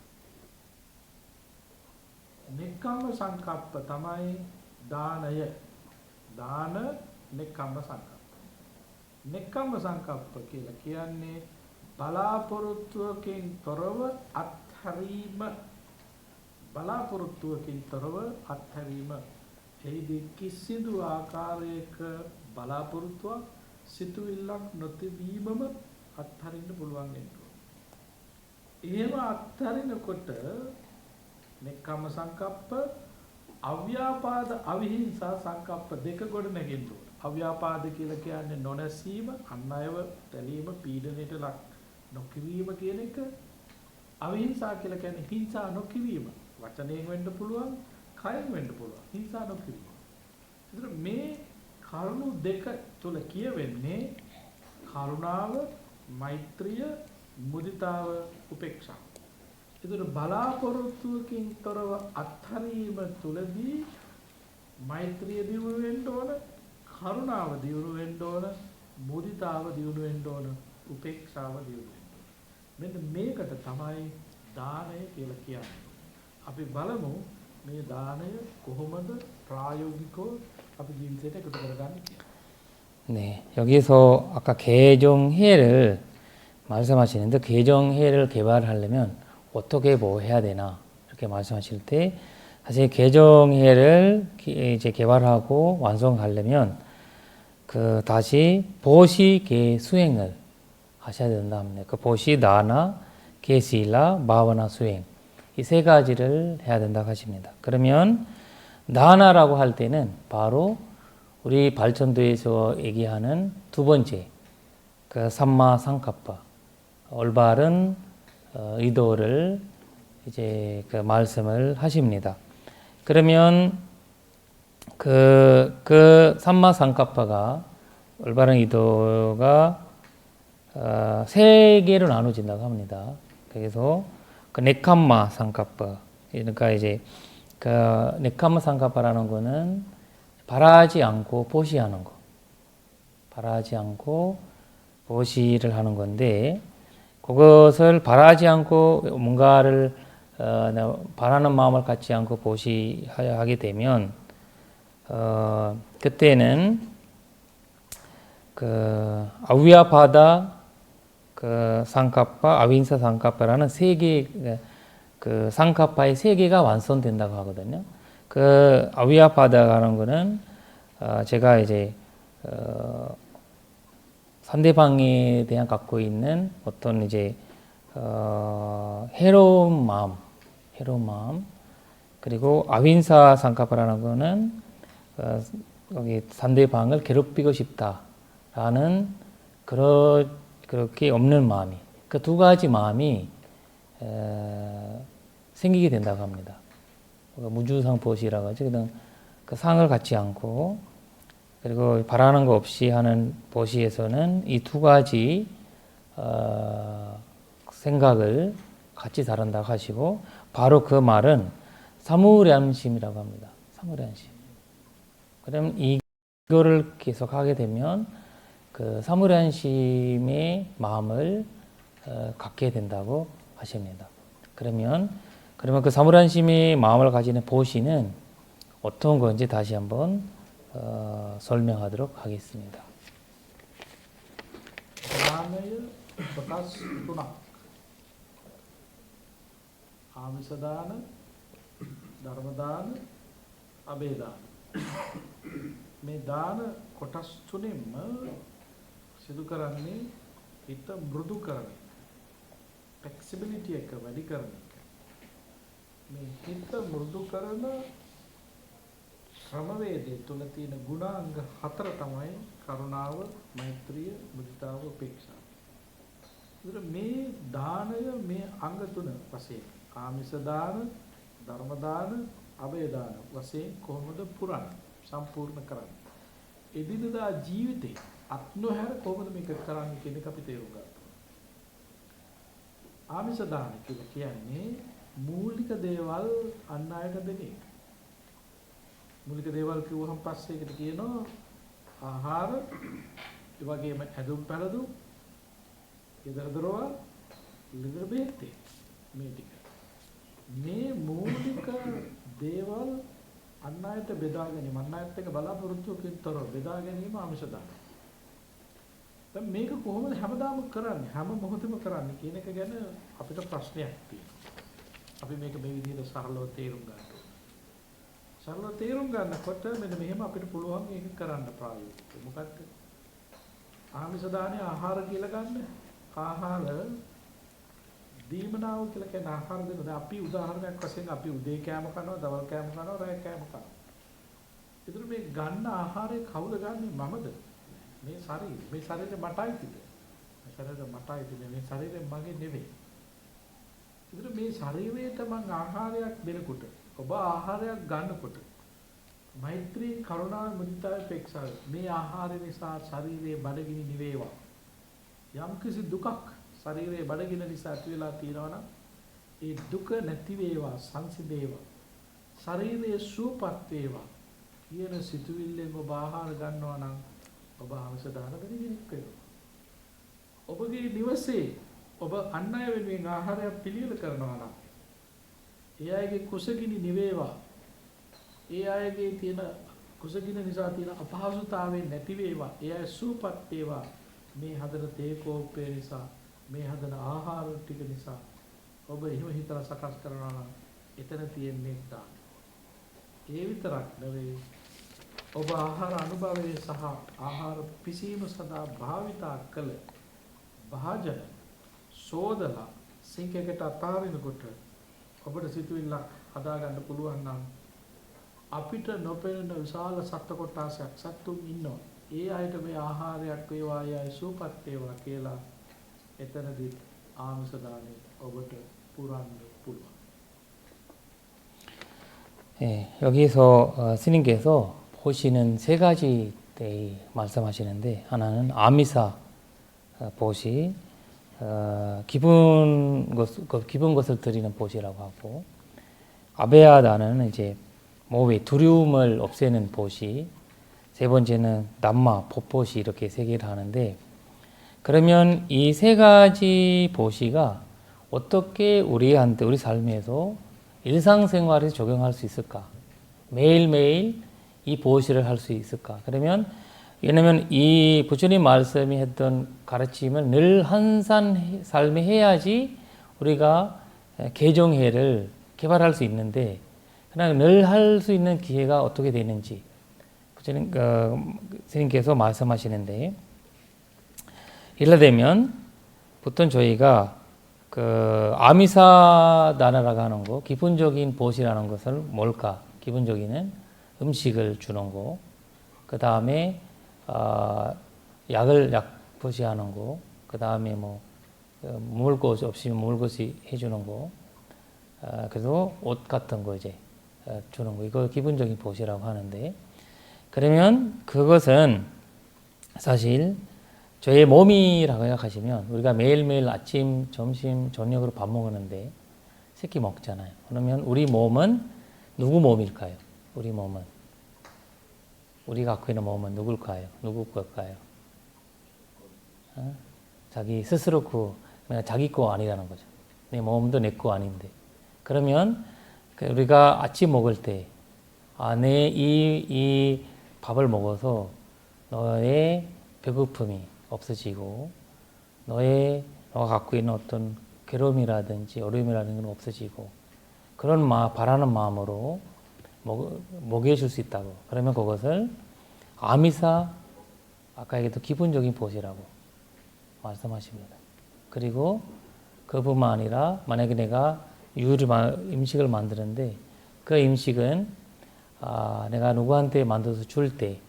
නෙක්ඛම්ම සංකප්ප තමයි දානය. දාන නෙක්ඛම්ම සංකප්ප. නෙක්ඛම්ම සංකප්ප කියලා කියන්නේ බලාපොරොත්තුවකින් තොරව අත්හැරීම. බලාපොරොත්තුවකින් තොරව අත්හැරීම. එහිදී කිසිදු ආකාරයක බලාපොරොත්තුවක් සිතුවිල්ලක් නොතිබීමම අත්හරින්න පුළුවන් වෙනවා. එහෙම අත්හරිනකොට නෙක්ඛම්ම සංකප්ප, අව්‍යාපාද අවිහිංසා සංකප්ප දෙක ගොඩ නැගෙන්න ඕන. අව්‍යාපාද කියලා කියන්නේ නොනැසීම, අන් අයව තැලීම, පීඩනයට ලක් නොකිරීම කියන එක. අවිහිංසා කියලා කියන්නේ හිංසා නොකිරීම. වචනයෙන් වෙන්න පුළුවන්, කයෙන් වෙන්න පුළුවන්. හිංසා නොකිරීම. ඒතර මේ කරුණු දෙක තුල කියවෙන්නේ කරුණාව, මෛත්‍රිය, මුදිතාව, උපේක්ෂාව. ඒතර බලාපොරොත්තුවකින් තොරව අත්හරීම තුලදී මෛත්‍රිය දියුණු වෙන්න ඕන, කරුණාව දියුණු වෙන්න ඕන, මුදිතාව දියුණු වෙන්න ඕන, උපේක්ෂාව දියුණු වෙන්න ඕන. මෙන්න මේකට තමයි දානය කියලා කියන්නේ. අපි බලමු මේ දානය කොහොමද ප්‍රායෝගිකව අපි ජීවිතයට එකතු කරගන්නේ කියලා. 네, 여기서 아까 개정회를 말씀하시는데 개정회를 개발하려면 어떻게 뭐 해야 되나 이렇게 말씀하실 때 사실 개정회를 이제 개발하고 완성하려면 그 다시 보시 개 수행을 하셔야 된다 합니다. 그 보시 다나 개시라 마바나 수행 이 세 가지를 해야 된다고 하십니다. 그러면 다나라고 할 때는 바로 우리 발전도에서 얘기하는 두 번째 그 삼마 상카파 올바른 의도를 이제 그 말씀을 하십니다. 그러면 그 삼마 상카파가 올바른 의도가 세 개로 나눠진다고 합니다. 그래서 그 네캄마 상카파 그러니까 이제 그 네캄마 상카파라는 거는 바라지 않고 보시하는 거, 바라지 않고 보시를 하는 건데 그것을 바라지 않고 뭔가를 바라는 마음을 갖지 않고 보시하게 되면 그때는 그 아위아바다 그 상카파, 아윈사 상카파라는 세 개 그 상카파의 세 개가 완성된다고 하거든요. 그 아위아바다라는 거는 제가 이제 상대방에 대한 갖고 있는 어떤 이제 해로운 마음, 그리고 아윈사 상카파라는 거는 여기 상대방을 괴롭히고 싶다라는 그렇게 없는 마음이 그 두 가지 마음이 생기게 된다고 합니다. 무주상 보시라고 하죠. 그 상을 갖지 않고 그리고 바라는 거 없이 하는 보시에서는 이 두 가지 생각을 같이 다룬다고 하시고 바로 그 말은 사무량심이라고 합니다. 사무량심. 그럼 이거를 계속 하게 되면 그 사무량심의 마음을 갖게 된다고 하십니다. 그러면 그 사무량심의 마음을 가지는 보시는 어떤 건지 다시 한번 설명하도록 하겠습니다. දානය කොටස් තුනක්. ආමිෂ දාන, ධර්ම දාන, අබේ දාන. මේ දාන කොටස් තුනෙන්ම සිදු කරන්නේ හිත මෘදු කරන එක. ෆ්ලෙක්සිබිලිටි එක වැඩි කරන එක. මේ හිත මෘදු කරන ක්‍රමවේදයේ තුල තියෙන ගුණාංග 4 තමයි කරුණාව, මෛත්‍රිය, මුදිතාව, උපේක්ෂාව. ඒතර මේ දානය මේ අංග තුන වශයෙන් ආමිෂ දාන, ධර්ම දාන, අභය දාන වශයෙන් කොහොමද පුරන්නේ? සම්පූර්ණ කරන්නේ. එදිනදා ජීවිතේ අත්නොහැර කොහොමද මේක කරන්නේ කියන එක අපි තේරුම් ගන්න ඕනේ. ආමිෂ දාන කියලා කියන්නේ මූලික දේවල් අන් අයට දෙන එක. මූලික දේවල් කිව්වහම පස්සේ ඒකට කියනවා ආහාර, ඒ වගේම ඇඳුම් පැළඳුම්, ගෙදර දොරවල්, ලිඳ බෙහෙත් මේ ටික. මේ මූලික දේවල් අන් අයට බෙදා ගැනීම, අන් අයත් එක්ක බලාපොරොත්තුකින් තොරව බෙදා ගැනීම ආමිෂ දාන. දැන් මේක කොහොමද හැමදාම කරන්නේ? හැම මොහොතෙම කරන්නේ කියන එක ගැන අපිට ප්‍රශ්නයක් තියෙනවා. අපි මේක මේ විදිහට සරලව තේරුම් ගන්න ඕනේ. සරලව තේරුම් ගන්නකොට මෙන්න මෙහෙම අපිට පුළුවන් මේක කරන්න ප්‍රායෝගිකව. මොකක්ද? ආමිෂ දානේ ආහාර කියලා ගන්න. ආහාර දීමනාව කියලා කියන ආහාර දෙන. දැන් අපි උදාහරණයක් වශයෙන් අපි උදේ කෑම කනවා, දවල් කෑම කනවා, රාත්‍රී කෑම කනවා. ඒතර මේ ගන්න ආහාරය කවුද ගන්නෙ? මමද? මේ ශරීරය. මේ ශරීරය මටයි තිබෙන්නේ. මේ ශරීරය මටයි තිබෙන්නේ. මේ ශරීරය මගේ නෙවෙයි. ඒතර මේ ශරීරයට මම ආහාරයක් දෙනකොට, ඔබ ආහාරයක් ගන්නකොට මෛත්‍රී, කරුණාව, මුදිතාව, උපේක්ෂාව මේ ආහාරය නිසා ශරීරයේ බඩගිනි නිවේවා. යම්කිසි දුකක් ශරීරයේ බඩගින නිසා ඇති වෙලා තියෙනවා නම් ඒ දුක නැති වේවා, සංසිඳේවා. ශරීරයේ සුවපත් වේවා කියන සිතුවිල්ලෙන් ඔබ ආහාර ගන්නවා නම් ඔබ ආමිෂ දාන දෙන කෙනෙක් වෙනවා. ඔබගේ නිවසේ ඔබ අන් අය වෙනුවෙන් ආහාරයක් පිළියෙල කරනවා නම් ඒ අයගේ කුසගිනි නිවේවා. ඒ අයගේ තියෙන කුසගින නිසා තියෙන අපහසුතාවයෙන් නැති වේවා. ඒ අය සුවපත් වේවා. මේ හදන තේ කෝප්පය නිසා, මේ හදන ආහාර ටික නිසා ඔබ එහෙම හිතලා සකස් කරනවා නම් එතන තියෙන්නේ දාන. ඒ විතරක් නෙවෙයි, ඔබ ආහාර අනුභවයේ සහ ආහාර පිසීම සඳහා භාවිතා කළ භාජන සෝදලා සිංක් එකට අතාරිනකොට ඔබට සිතුවිල්ලක් හදාගන්න පුළුවන් නම් අපිට නොපෙනෙන විශාල සත්ත්ව කොටසක් සත්තුන් ඉන්නවා. ඒ අයට මේ ආහාරයක් වේවා, ඒ අය සූපත් වේවා කියලා එතනදී ආමිෂ දානේ ඔබට පුරන්න පුළුවන්. 여기서 스님께서 보시는 세 가지 때 말씀하시는데, 하나는 아미사 보시, 기쁜 것을 드리는 보시라고 하고, 아베야다는 이제 몸의 두려움을 없애는 보시, 세 번째는 남마, 법보시 이렇게 세 개를 하는데, 그러면 이 세 가지 보시가 어떻게 우리한테 우리 삶에서 일상생활에 적용할 수 있을까? 매일매일 이 보시를 할 수 있을까? 그러면 왜냐면 이 부처님 말씀이 했던 가르침을 늘 항상 삶에 해야지 우리가 개정해를 개발할 수 있는데, 그냥 늘 할 수 있는 기회가 어떻게 되는지 부처님 스님께서 말씀하시는데, 이를테면 보통 저희가 아미사 다나라고 하는 거, 기본적인 보시라는 것을 뭘까? 기본적인 음식을 주는 거, 그 다음에 약을 보시하는 거, 그 다음에 뭐 먹을 것 없으면 먹을 것이 해주는 거, 그래서 옷 같은 거 이제 주는 거, 이거 기본적인 보시라고 하는데, 그러면 그것은 사실 저의 몸이라고 생각하시면, 우리가 매일매일 아침, 점심, 저녁으로 밥 먹는데 새끼 먹잖아요. 그러면 우리 몸은 누구 몸일까요? 우리 몸은, 우리가 갖고 있는 몸은 누굴까요? 누구 걸까요? 자기 스스로 자기 거 아니라는 거죠. 내 몸도 내 거 아닌데. 그러면 우리가 아침 먹을 때, 내 이 밥을 먹어서 너의 배고픔이 없어지고, 너가 갖고 있는 어떤 괴로움이라든지 어려움이라는 건 없어지고, 그런 바라는 마음으로 먹여줄 수 있다고. 그러면 그것을 아미사, 아까 얘기했던 기본적인 보시라고 말씀하십니다. 그리고 그뿐만 아니라 만약에 내가 음식을 만드는데 그 음식은 내가 누구한테 만들어서 줄 때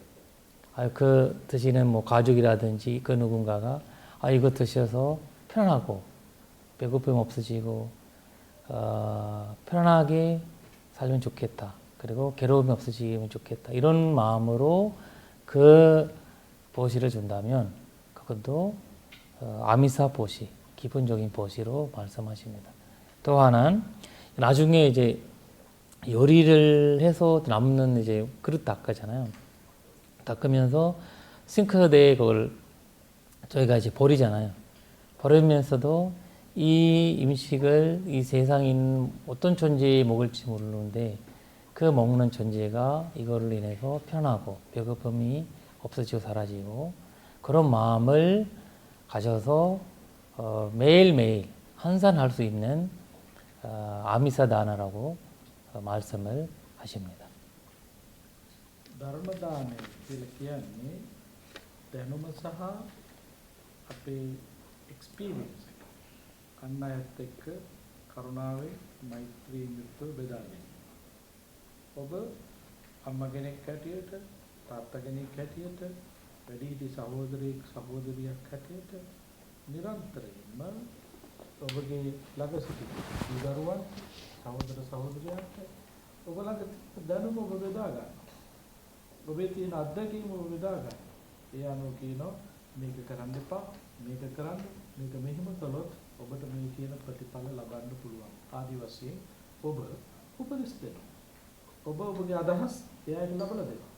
그 드시는 뭐 가족이라든지 그 누군가가 이거 드셔서 편하고 배고픔 없어지고 편안하게 살면 좋겠다. 그리고 괴로움이 없어지면 좋겠다. 이런 마음으로 그 보시를 준다면 그것도 아미사 보시, 기본적인 보시로 말씀하십니다. 또 하나는 나중에 이제 요리를 해서 남는 이제 그릇 닦잖아요. 닦으면서 싱크대에 그걸 저희가 이제 버리잖아요. 버리면서도 이 음식을 이 세상에 있는 어떤 존재에 먹을지 모르는데 그 먹는 존재가 이거를 인해서 편하고 배고픔이 없어지고 사라지고 그런 마음을 가져서 매일매일 한산할 수 있는 아미사다나라고 말씀을 하십니다. ධර්ම දානය කියලා කියන්නේ දැනුම සහ අපේ එක්ස්පීරියන්ස් එක. අන් අයත් එක්ක කරුණාවෙන් මෛත්‍රියෙන් යුක්තව බෙදා ගැනීම. ඔබ අම්මා කෙනෙක් හැටියට, තාත්තා කෙනෙක් හැටියට, වැඩිහිටි සහෝදරයෙක් සහෝදරියක් හැටියට නිරන්තරයෙන්ම ඔබගේ ළඟ සිටින දරුවන් සහෝදර සහෝදරියන්ට ඔබ ළඟ දැනුම ඔබ බෙදා ගන්නවා. ඔබේ තියෙන අත්දැකීම ඔබ බෙදා ගන්නවා. ඒ අනුව කියනවා මේක කරන්න එපා, මේක කරන්න, මේක මෙහෙම කළොත් ඔබට මේ කියන ප්‍රතිඵල ලබන්න පුළුවන්. ආදි වශයෙන් ඔබ උපදෙස් දෙනවා. ඔබ ඔබගේ අදහස් එයාට ලබලා දෙනවා.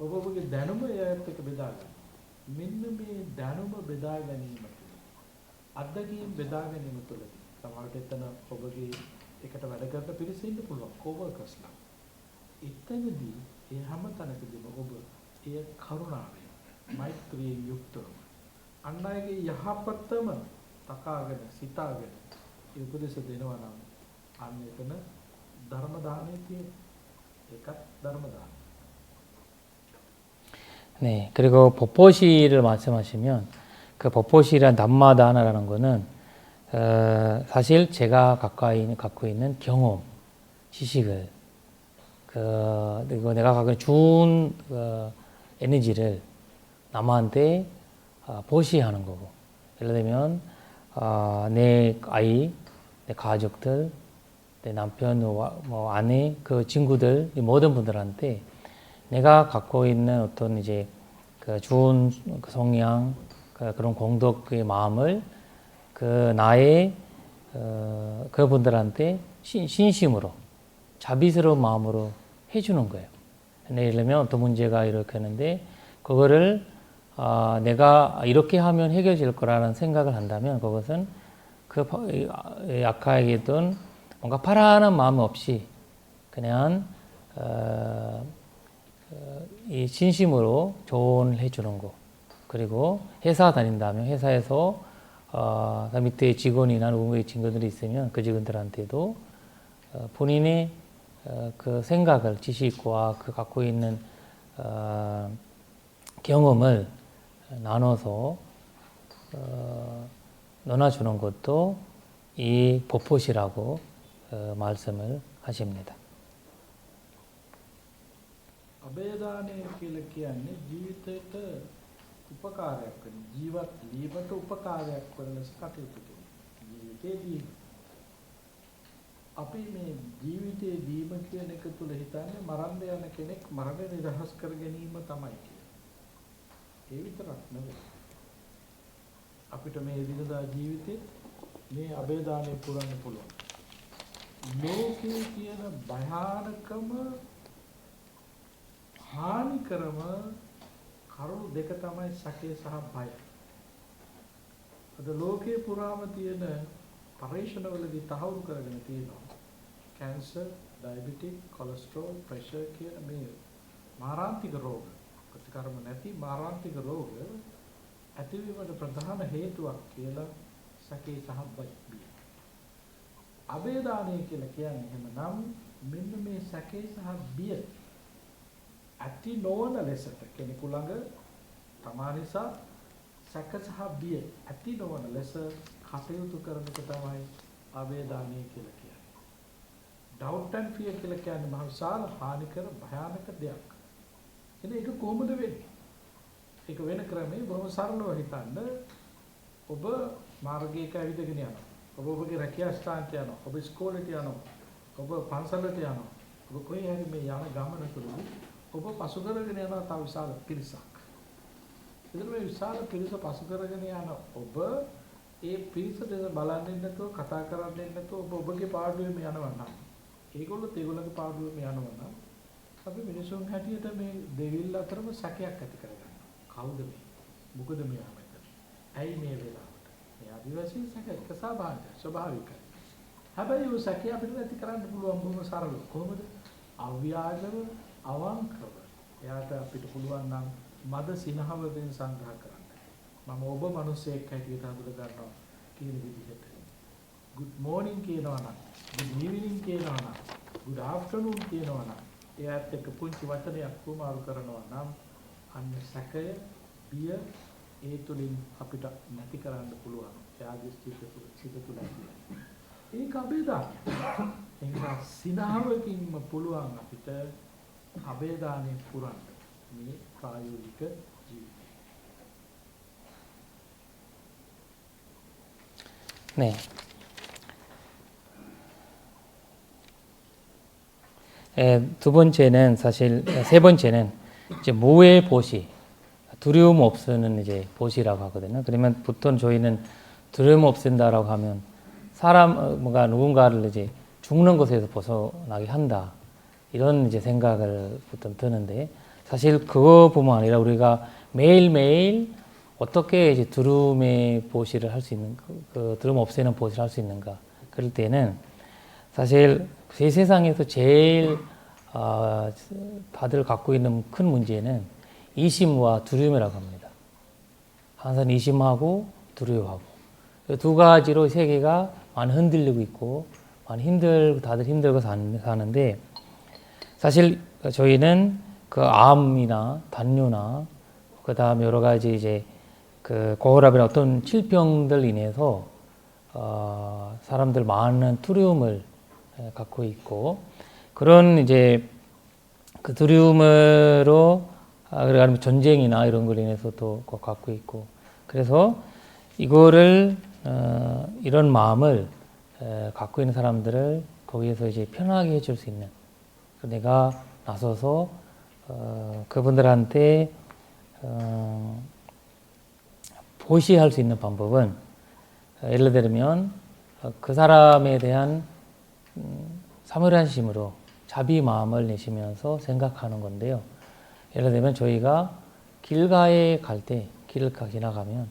ඔබ ඔබගේ දැනුම එයාට එක්ක බෙදා ගන්නවා. මෙන්න මේ දැනුම බෙදා ගැනීම තුළ අත්දැකීම් බෙදා ගැනීම තුළදී සමහරට එතන ඔබගේ එකට වැඩ කරන පිරිස ඉන්න පුළුවන් කෝවර්කර්ස්ලා. එතනදී ඒ හැම තැනකදීම ඔබ ඒ කරුණාවෙන් මෛත්‍රියෙන් යුක්තව අන් අයගේ යහපතම තකාගෙන සිතාගෙන ඒ උපදෙස් දෙනවා නම් අන්න එතන ධර්ම දානයේ තියෙන ඒකත් ධර්ම දානය. 네, 그리고 법보시를 말씀하시면 그 법보시란 담마다나라는 거는 사실 제가 갖고 있는 경험, 지식을 그리고 내가 갖고 있는 좋은 에너지를 남한테 보시하는 거고, 예를 들면 내 아이, 내 가족들, 내 남편, 뭐 아내, 그 친구들, 모든 분들한테 내가 갖고 있는 어떤 이제 그 좋은 성향, 그런 공덕의 마음을 그 나의 그분들한테 신심으로 자비스러운 마음으로 해주는 거예요. 예를 들면 어떤 문제가 이렇게 하는데 그거를 내가 이렇게 하면 해결될 거라는 생각을 한다면 그것은 그 아까 얘기했던 뭔가 바라는 마음 없이 그냥 이 진심으로 조언을 해주는 거. 그리고 회사 다닌다면 회사에서 밑에 직원이나 누군가의 친구들이 있으면 그 직원들한테도 본인의 그 생각을 지식과 그 갖고 있는 경험을 나눠서 나눠주는 것도 이 법보시라고 말씀을 하십니다. අබේදානය කියලා කියන්නේ ජීවිතයට උපකාරයක් වෙන ජීවත් වීමට උපකාරයක් වන ලෙස කටයුතු කිරීම. ජීවිතේදී අපි මේ ජීවිතයේ දීම කියන එක තුල හිතන්නේ මරන්න යන කෙනෙක් මරණය නිදහස් කර ගැනීම තමයි කියන්නේ. ඒ විතරක් නෙවෙයි. අපිට මේ එදිනදා ජීවිතේ මේ අබේදානය පුරන්න පුළුවන්. ලෝකයේ තියෙන භයානකම හානිකරම කරුණු දෙක තමයි සැකේ සහ බය. අද ලෝකයේ පුරාම තියෙන පරීක්ෂණවලදී තහවුරු කරගෙන තියෙනවා කැන්සර්, ඩයබටික්, කොලෙස්ටරෝල්, ප්‍රෙෂර් කියන මේ මාරාන්තික රෝග, ප්‍රතිකර්ම නැති මාරාන්තික රෝග ඇතිවීමට ප්‍රධාන හේතුවක් කියලා සැකේ සහ බය. අබේදානය කියලා කියන්නේ එහෙමනම් මෙන්න මේ සැකේ සහ බිය ඇති නොවන ලෙසට කෙනෙකු ළඟ තමා නිසා සැක සහ බිය ඇති නොවන ලෙස කටයුතු කරන එක තමයි අවේදානය කියලා කියන්නේ. doubt and fear කියලා කියන්නේ මහ විශාල හානිකර භයානක දෙයක්. එතන ඒක කොහොමද වෙන්නේ? ඒක වෙන ක්‍රමේ බොහොම සරලව හිතන්න. ඔබ මාර්ගයක ඇවිදගෙන යනවා. ඔබගේ රැකියා ස්ථානට යනවා. ඔබ ඉස්කෝලේට යනවා. ඔබ පන්සලට යනවා. ඔබ කොහේ හරි මේ යන ගමන තුළදී ඔබ පසු කරගෙන යනවා තව විශාල පිරිසක්. එතන මේ විශාල පිරිස පසු කරගෙන යන ඔබ ඒ පිරිස දෙස බලන්නේ නැතුව කතා කරන්නේ නැතුව ඔබ ඔබගේ පාඩුවෙම යනවා නම් ඒගොල්ලෝ ඒගොල්ලෝගේ පාඩුවෙම යනවා නම් අපි මිනිසුන් හැටියට මේ දෙවිල් අතරම සැකයක් ඇති කරගන්නවා. කවුද මේ? මොකද මේ ආමෙතන? ඇයි මේ වෙලාවට? මේ ආදිවාසී සැක එක ස්වභාවිකයි. හැබැයි ඒ සැකය අපිට නැති කරන්න පුළුවන් බොහොම සරලව. කොහොමද? අව්‍යාජව අවංකව. එයාට අපිට පුළුවන් නම් මද සිනහවකින් සංග්‍රහ කරන්න. මම ඔබ මිනිස්සෙක් හැටියට හඳුන ගන්නවා කියන විදිහට. good morning කියනවා නම්, good evening කියනවා නම්, good afternoon කියනවා නම්, එයාත් එක්ක පුංචි වචනයක් කුමාරු කරනවා නම් අන්න සැකය, බිය ඒ තුලින් අපිට නැති කරන්න පුළුවන්. එයාගේ සිත තුළ ඇති. ඒක අබේදානය. ඒක සිනහවකින්ම පුළුවන් අපිට අබේදානය පුරන්න මේ ප්‍රායෝගික ජීවිතය. 네. 두 번째는 사실 세 번째는 이제 무의 보시, 두려움 없애는 이제 보시라고 하거든요. 그러면 보통 저희는 두려움 없앤다라고 하면 뭔가 누군가를 이제 죽는 것에서 벗어나게 한다 이런 이제 생각을 보통 드는데 사실 그거뿐만 아니라 우리가 매일매일 어떻게 이제 두려움의 보시를 할 수 있는 그 두려움 없애는 보시를 할 수 있는가 그럴 때는 사실 이 세상에서 제일 다들 갖고 있는 큰 문제는 이심과 두려움이라고 합니다. 항상 이심하고 두려워하고 두 가지로 세계가 많이 흔들리고 있고 많이 다들 힘들고 사는데 사실 저희는 그 암이나 당뇨나 그 다음 여러 가지 이제 그 고혈압이나 어떤 질병들 인해서 사람들 많은 두려움을 갖고 있고 그런 이제 그 두려움으로 그러니까 전쟁이나 이런 걸로 인해서도 갖고 있고 그래서 이거를 이런 마음을 갖고 있는 사람들을 거기에서 이제 편하게 해줄 수 있는 내가 나서서 그분들한테 보시할 수 있는 방법은 예를 들면 그 사람에 대한 사무란심으로 자비 마음을 내시면서 생각하는 건데요. 예를 들면 저희가 길가에 갈 때 길을 지나가면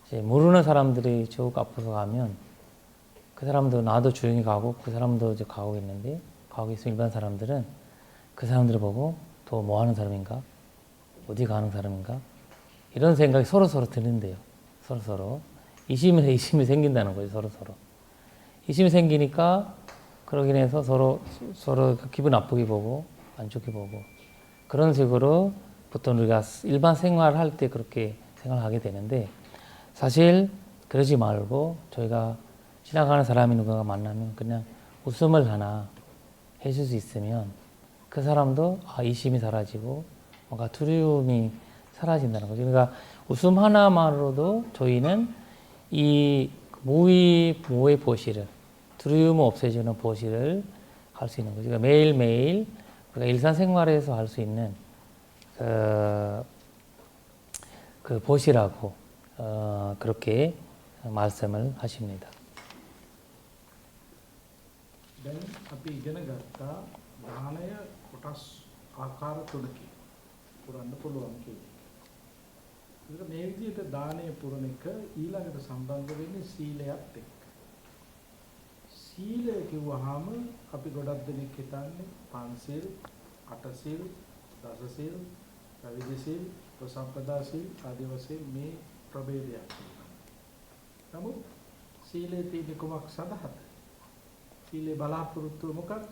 이제 모르는 사람들이 쭉 앞서서 가면 그 사람도 나도 조용히 가고 그 사람도 이제 가고 있는데 가고 있으면 일반 사람들은 그 사람들을 보고 또 뭐 하는 사람인가? 어디 가는 사람인가? 이런 생각이 서로 드는데요. 서로 이심이 생긴다는 거죠. 서로 이심이 생기니까 그러긴 해서 서로 기분 나쁘게 보고 안 좋게 보고 그런 식으로 보통 우리가 일반 생활할 때 그렇게 생활하게 되는데 사실 그러지 말고 저희가 지나가는 사람이 누군가 만나면 그냥 웃음을 하나 해줄 수 있으면 그 사람도 이심이 사라지고 뭔가 두려움이 사라진다는 거죠. 그러니까 웃음 하나만으로도 저희는 이 무의 보시를 두려움을 없애주는 보시를 할 수 있는 거죠. 그러니까 매일매일 우리가 일상생활에서 할 수 있는 그 보시라고 그렇게 말씀을 하십니다. දැන් අපි ඉගෙන ගත්තා දානය කොටස් ආකාර තුනකින් පුරන්න පුළුවන් කියලා. ඒක මේ විදිහට දානය පුරන එක ඊළඟට සම්බන්ධ වෙන්නේ සීලයත් එක්ක. සීලය කිව්වහම අපි ගොඩක් දෙනෙක් හිතන්නේ පන්සිල්, අටසිල්, දසසිල්, පැවිදි සිල්, ප්‍රසම්පදා සිල් ආදී වශයෙන් මේ ප්‍රභේදයක් තියෙනවා. නමුත් සීලේ තියෙන කුමක් සඳහාද? සීලේ බලාපොරොත්තුව මොකක්ද?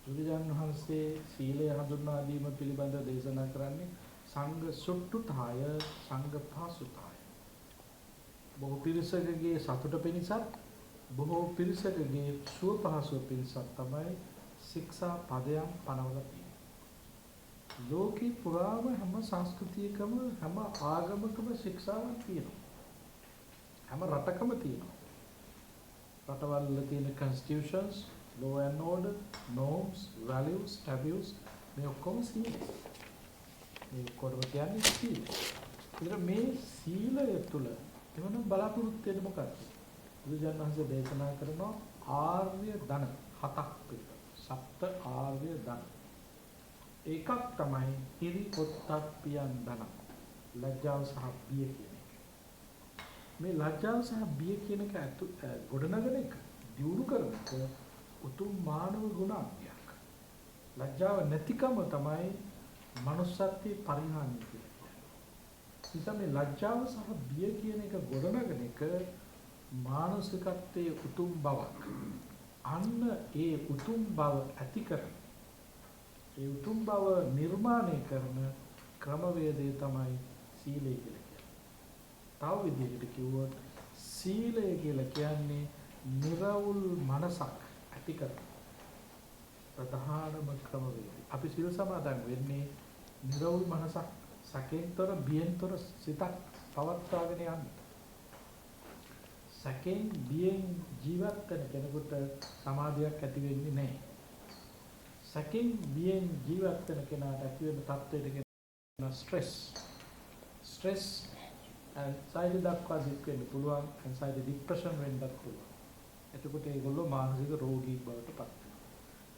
බුදුරජාණන් වහන්සේ සීලය හඳුන්වා දීම පිළිබඳව දේශනා කරන්නේ සංඝ සුට්ටුතාය සංඝ පාසුතාය. බොහෝ පිරිසකගේ සතුට පිණිසත් බොහෝ පිරිසකගේ සුව පහසුව පිණිසත් තමයි ශික්ෂා පදයන් පනවලා තියෙන්නේ. ලෝකේ පුරාම හැම සංස්කෘතියකම හැම ආගමකම ශික්ෂාවන් තියෙනවා. හැම රටකම තියෙනවා. රටවල් වල තියෙන constitutions, law and order, norms, values, taboos මේ ඔක්කොම සීල. මේ කොටම කියන්නේ සීල. ඒතර මේ සීලය තුළ එවන බලාපොරොත්තු වෙන්නේ මොකක්ද? බුදුජානක වහන්සේ දේශනා කරනවා ආර්ය ධන හතක් පිළිබඳ. සප්ත ආර්ය ධන. එකක් තමයි හිරි පොත්තප්පියන් ධන. ලැජ්ජාව සහ බිය කියන එක. මේ ලැජ්ජාව සහ බිය කියන එක ගොඩනගන එක දියුණු කරන එක උතුම් මානව ගුණාංගයක්. ලැජ්ජාව නැතිකම තමයි මනුස්සත්වයේ පරිහානිය කියන්නේ. නිසා මේ ලැජ්ජාව සහ බිය කියන එක ගොඩනගන එක මානසිකත්වයේ උතුම් බවක්. අන්න ඒ උතුම් බව ඇති කරන ඒ උතුම් බව නිර්මාණය කරන ක්‍රමවේදය තමයි සීලය කියලා කියන්නේ. තව විදිහකට කිව්වොත් සීලය කියලා කියන්නේ නිර්වුල් මනසක් ඇති කරන ප්‍රධානම ක්‍රමවේදය. අපි සීල සමාදන් වෙන්නේ නිර්වුල් මනසක් සැකෙන්තර බියෙන්තර සිතක් පවත්වාගෙන යන්න. සැකෙන් බියෙන් ජීවත් වෙන කෙනෙකුට සමාධියක් ඇති වෙන්නේ නැහැ. සැකෙන් බියෙන් ජීවත් වෙන කෙනාට ඇති වෙන තත්ත්වයට කියන ස්ට්‍රෙස් anxiety දක්වා දික් වෙන්න පුළුවන්, anxiety depression වෙන්නත් පුළුවන්. එතකොට ඒගොල්ලෝ මානසික රෝගී බවට පත් වෙනවා.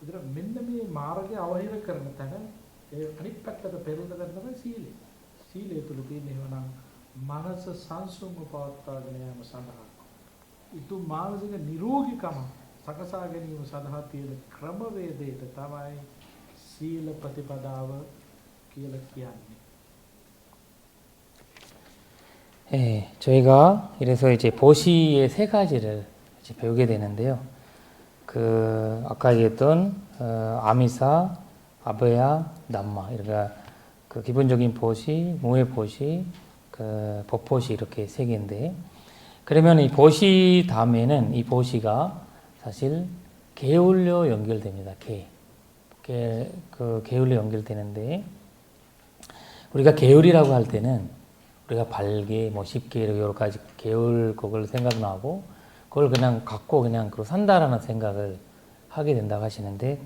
ඒතර මෙන්න මේ මාර්ගය අවහිර කරන තැන ඒ අනිත් පැත්තට පෙරලන තැන තමයි සීලය. සීලය තුළ තියෙන එහෙනම් මනස සංසුන්ව පවත්වාගෙන යාම සඳහා උතුම් මානසික නිරෝගීකම සකසා ගැනීම සඳහා තියෙන ක්‍රමවේදයට තමයි සීල ප්‍රතිපදාව කියලා කියන්නේ. 저희가 이래서 이제 보시의 세 가지를 이제 배우게 되는데요. 그 아까 얘기했던 아미사, 아베야, 남마 이렇게 그 기본적인 보시, 무의 보시, 그 법보시 이렇게 세 개인데 그러면 이 보시 다음에는 이 보시가 사실 계율로 연결됩니다. 그 계율로 연결되는데 우리가 계율이라고 할 때는 우리가 발계, 뭐 쉽게 이렇게 여러 가지 계율 그걸 생각나고 그걸 그냥 갖고 그냥 그로 산다라는 생각을 하게 된다고 하시는데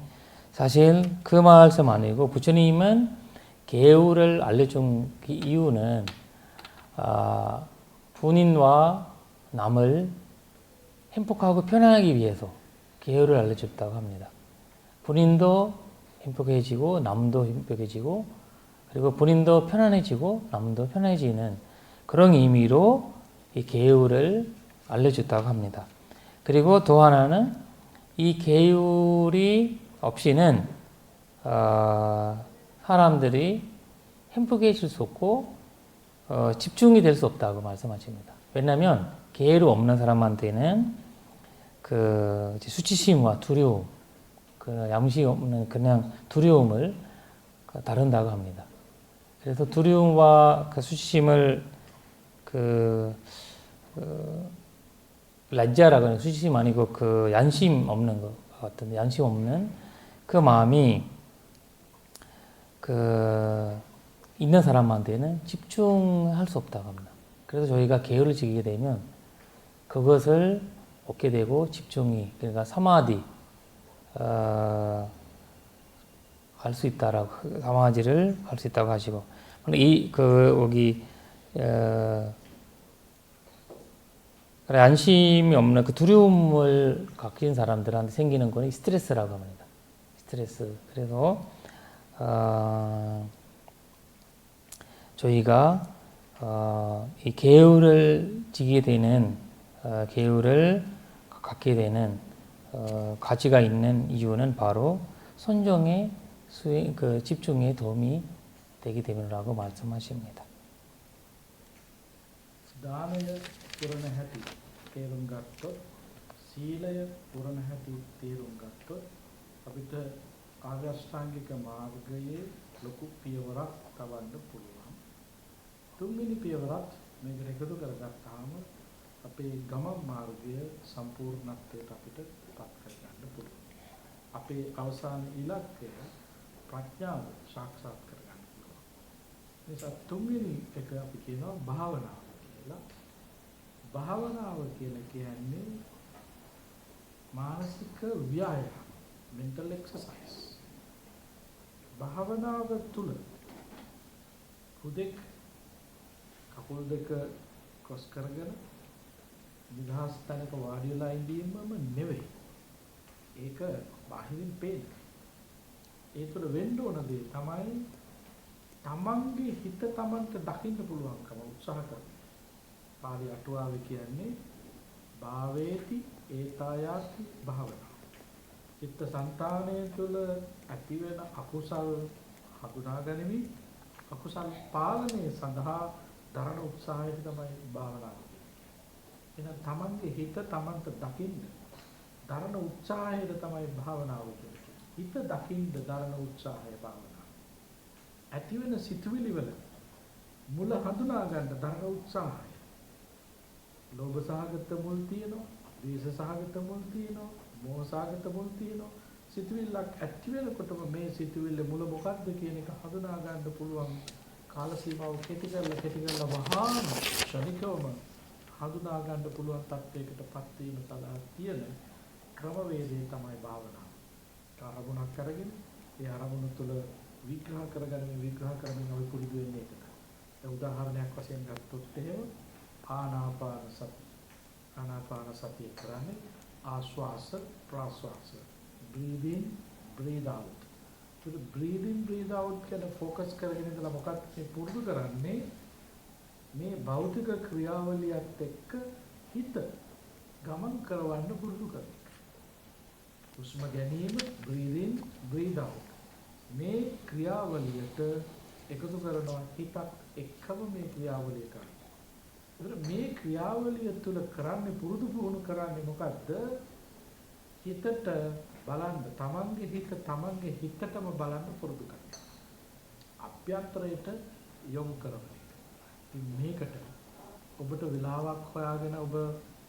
사실 그 말씀 아니고 부처님은 계율을 알려준 그 이유는 본인과 남을 행복하고 편안하기 위해서 계율을 알려줬다고 합니다. 본인도 행복해지고 남도 행복해지고 그리고 본인도 편안해지고 남도 편해지는 그런 의미로 이 계율을 알려줬다고 합니다. 그리고 또 하나는 이 계율이 없이는 사람들이 행복해질 수 없고 집중이 될 수 없다고 말씀하십니다. 왜냐하면 계율이 없는 사람한테는 그 수치심과 두려움, 그 양심이 없는 그냥 두려움을 다룬다고 합니다. 그래서 두려움과 그 수치심을 란자라고 하는 수치심 아니고 그 양심 없는 것 같은 양심 없는 그 마음이 그 있는 사람한테는 집중할 수 없다고 합니다. 그래서 저희가 계율을 지키게 되면 그것을 얻게 되고 집중이 그러니까 사마디 할 수 있다라고 사마디를 할 수 있다고 하시고 이 그 여기 안심이 없는 그 두려움을 가진 사람들한테 생기는 거는 스트레스라고 합니다. 스트레스. 그래서 저희가 이 계율을 지게 되는 계율을 갖게 되는 가치가 있는 이유는 바로 선정의 수행, 그 집중에 도움이 되기 때문이라고 말씀하십니다. දානය පුරණ හැටි තේරුම් ගත්තොත් සීලය පුරණ හැටි තේරුම් ගත්තොත් අපිට ආර්ය අෂ්ටාංගික මාර්ගයේ ලොකු පියවරක් තවන්න පුළුවන්. තුන්වෙනි පියවරත් මේකට එකතු කරගත්තාම අපේ ගමන් මාර්ගය සම්පූර්ණත්වයට අපිට පත් කරගන්න පුළුවන්. අපේ අවසාන ඉලක්කය ප්‍රඥාව සාක්ෂාත් කරගන්න පුළුවන්. නිසා තුන්වෙනි එක අපි කියනවා භාවනාව කියලා. භාවනාව කියලා කියන්නේ මානසික ව්‍යායාම, mental exercise. භාවනාව තුළ හුදෙක් කකුල් දෙක ක්‍රොස් කරගෙන නිදහස් තැනක වාඩි වෙලා ඉඳීමම නෙවෙයි. ඒක බාහිරින් පේන. ඒ තුළ වෙන්න ඕන දේ තමයි තමන්ගේ හිත තමන්ට දකින්න පුළුවන්කම උත්සාහ කරන. පාලි අටුවාවේ කියන්නේ භාවේති ඒතායාති භාවනා. චිත්ත සංතානයේ තුළ ඇතිවෙන අකුසල් හඳුනා ගැනීම, අකුසල් පාලනය සඳහා දරන උත්සාහය තමයි භාවනාව. එහෙනම් තමන්ගේ හිත තමන්ට දකින්න දරන උත්සාහය තමයි භාවනාව කියන්නේ. හිත දකින්න දරන උත්සාහය භාවනාව. ඇතිවෙන සිතුවිලි වල මුල හඳුනා ගන්න දරන උත්සාහය. ලෝභ සහගත මුල් තියෙනවා, ද්වේෂ සහගත මුල් තියෙනවා, මෝහ සහගත මුල් තියෙනවා. සිතුවිල්ලක් ඇති වෙනකොටම මේ සිතුවිල්ල මුල මොකක්ද කියන එක හඳුනා ගන්න පුළුවන්. කාල සීමාව කෙටි කරලා වහාම ක්ෂණිකවම හඳුනා ගන්න පුළුවන් තත්යකටපත් වීම සඳහා තියෙන ක්‍රමවේදය තමයි භාවනාව. අරමුණක් අරගෙන ඒ අරමුණ තුළ විග්‍රහ කරමින් අපි පුරුදු වෙන්නේ ඒකට. ඒ උදාහරණයක් වශයෙන් ගත්තොත් එහෙම ආනාපාන සතිය කරන්නේ ආශ්වාස ප්‍රාශ්වාස, breathe in breathe out. So breathe in breathe out කියලා ફોકસ කරගෙන ඉඳලා මොකක්ද මේ පුරුදු කරන්නේ? මේ භෞතික ක්‍රියාවලියත් එක්ක හිත ගමන් කරවන්න පුරුදු කරනවා. හුස්ම ගැනීම breathe in breathe out. මේ ක්‍රියාවලියට එකතු කරනවා හිතත් එක්කම මේ ක්‍රියාවලිය කරනවා. ඒතර මේ ක්‍රියාවලිය තුළ කරන්නේ පුරුදු පුහුණු කරන්නේ මොකද්ද? හිතට බලන්න, තමන්ගේ හිතටම බලන්න පුරුදු කරනවා. අභ්‍යන්තරයට යොමු කරනවා. ඉතින් මේකට ඔබට වෙලාවක් හොයාගෙන ඔබ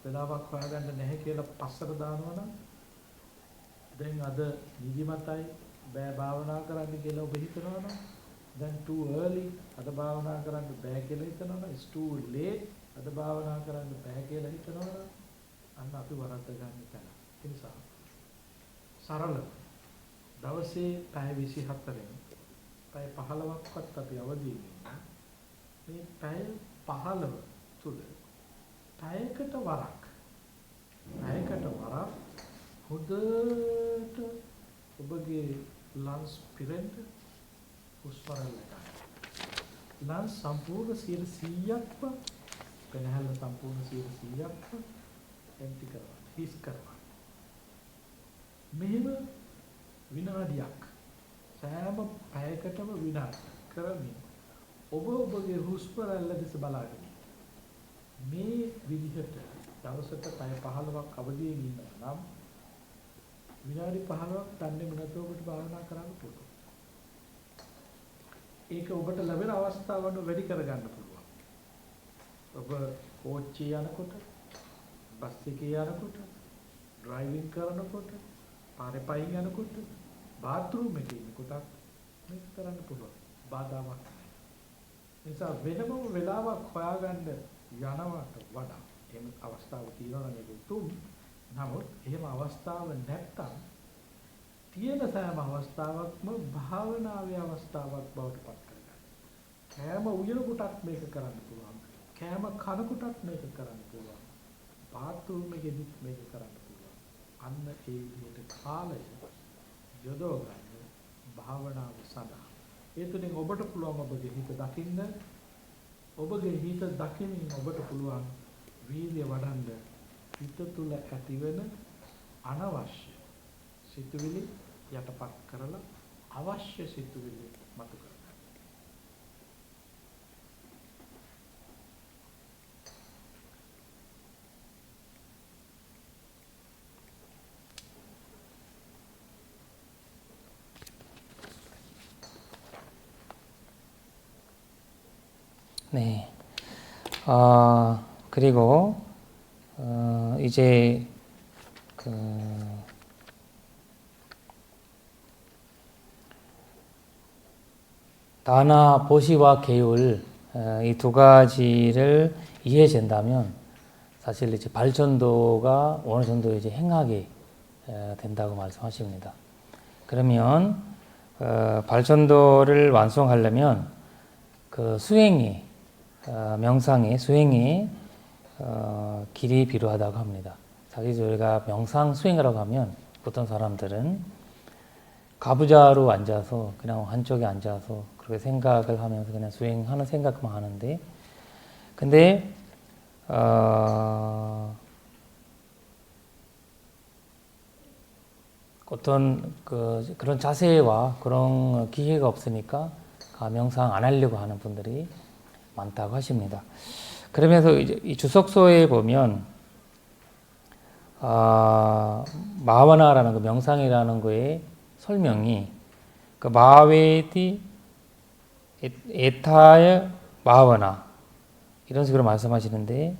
වෙලාවක් හොයාගන්න නැහැ කියලා පස්සට දානවා නම් දැන් අද නිදිමතයි බෑ භාවනා කරන්න කියලා ඔබ හිතනවා නම් then too early අද භාවනා කරන්න බෑ කියලා හිතනවා නම් it's too late අද භාවනා කරන්න බෑ කියලා හිතනවා නම් අන්න අපි වරද්ද ගන්න තැන. ඒ නිසා සරල දවසේ පැය 24න් පැය 15ක්වත් අපි අවදි වෙනවා. මේ පැය 15 තුල පැයකට වරක් හොඳට ඔබගේ ලන්ස් පිරෙන්න හුස්ම රැල්ල ගන්න. ලන්ස් සම්පූර්ණ 100%ක්ම පෙනහැල්ල සම්පූර්ණ 100%ක්ම එම්ටි කරනවා. හිස් කරනවා. මෙහෙම විනාඩියක් සෑම පැයකටම විනාඩි කරමින් ඔබගේ හුස්ම රැල්ල දෙස බලාගෙන මේ විදිහට දවසට පැය 15ක් අවදියෙන් ඉන්නවා නම් විනාඩි 15ක් තන්නේ නැතුව ඔබට භාවනා කරන්න පුළුවන්. ඒක ඔබට ලැබෙන අවස්ථාවන් වැඩි කරගන්න පුළුවන්. ඔබ කෝච්චිය යනකොට, බස් එකේ යනකොට, ඩ්‍රයිවිං කරනකොට, පාරේ පයින් යනකොට, බාත්රූම් එකේ ඉන්නකොට මේක කරන්න පුළුවන්. බාධාවක් නැහැ. නිසා වෙනම වෙලාවක් හොයාගන්න යනවට වඩා එහෙම අවස්ථාවක් තියෙනවා නම් ඒක උතුම්. නමුත් එහෙම අවස්ථාව නැත්තම් තියෙන සෑම අවස්ථාවක්ම භාවනාවේ අවස්ථාවක් බවට පත් කරගන්න. කෑම උයන කොටත් මේක කරන්න පුළුවන්. කෑම කන කොටත් මේක කරන්න පුළුවන්. බාත්රූම් එකේදීත් මේක කරන්න පුළුවන්. අන්න ඒ විදිහට කාලය යොදව ගන්න භාවනාව සඳහා. ඒ තුලින් ඔබට පුළුවන් ඔබගේ හිත දකින්න. ඔබගේ හිත දකිමින් ඔබට පුළුවන් වීර්ය වඩන්න හිත තුළ ඇතිවෙන අනවශ්‍ය සිතුවිලි යටපත් කරලා අවශ්‍ය සිතුවිලි මතු කරගන්න. 네. 그리고 이제 그 다나 보시와 계율 이 두 가지를 이해된다면 사실 이제 발전도가 어느 정도 이제 행하게 된다고 말씀하십니다. 그러면 발전도를 완성하려면 그 수행의 명상의 수행의 길이 필요하다고 합니다. 사실 저희가 명상 수행이라고 하면 어떤 사람들은 가부좌로 앉아서 그냥 한쪽에 앉아서 그렇게 생각을 하면서 그냥 수행하는 생각만 하는데, 근데 어떤 그런 자세와 그런 기회가 없으니까 명상 안 하려고 하는 분들이 많다고 하십니다. 그러면서 이제 이 주석서에 보면 마와나라는 그 명상이라는 거의 설명이 그 마웨디 에타의 마와나 이런 식으로 말씀하시는데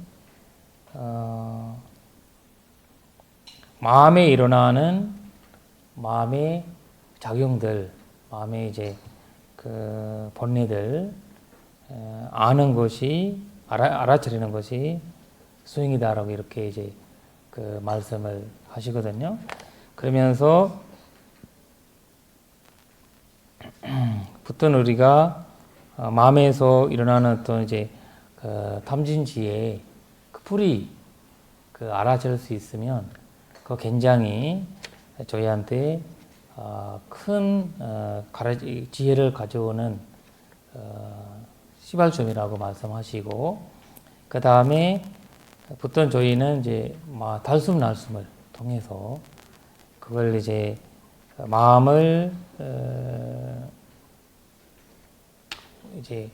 마음에 일어나는 마음의 작용들, 마음의 이제 그 본래들 아는 것이 알아차리는 것이 수행이다라고 이렇게 이제 그 말씀을 하시거든요. 그러면서 보통 우리가 마음에서 일어나는 어떤 이제 그 탐진지에 그 풀이 그 알아챌 수 있으면 그 굉장히 저희한테 큰 지혜를 가져오는 시발점이라고 말씀하시고, 그 다음에 보통 저희는 이제 달숨날숨을 통해서 그걸 이제 마음을 이제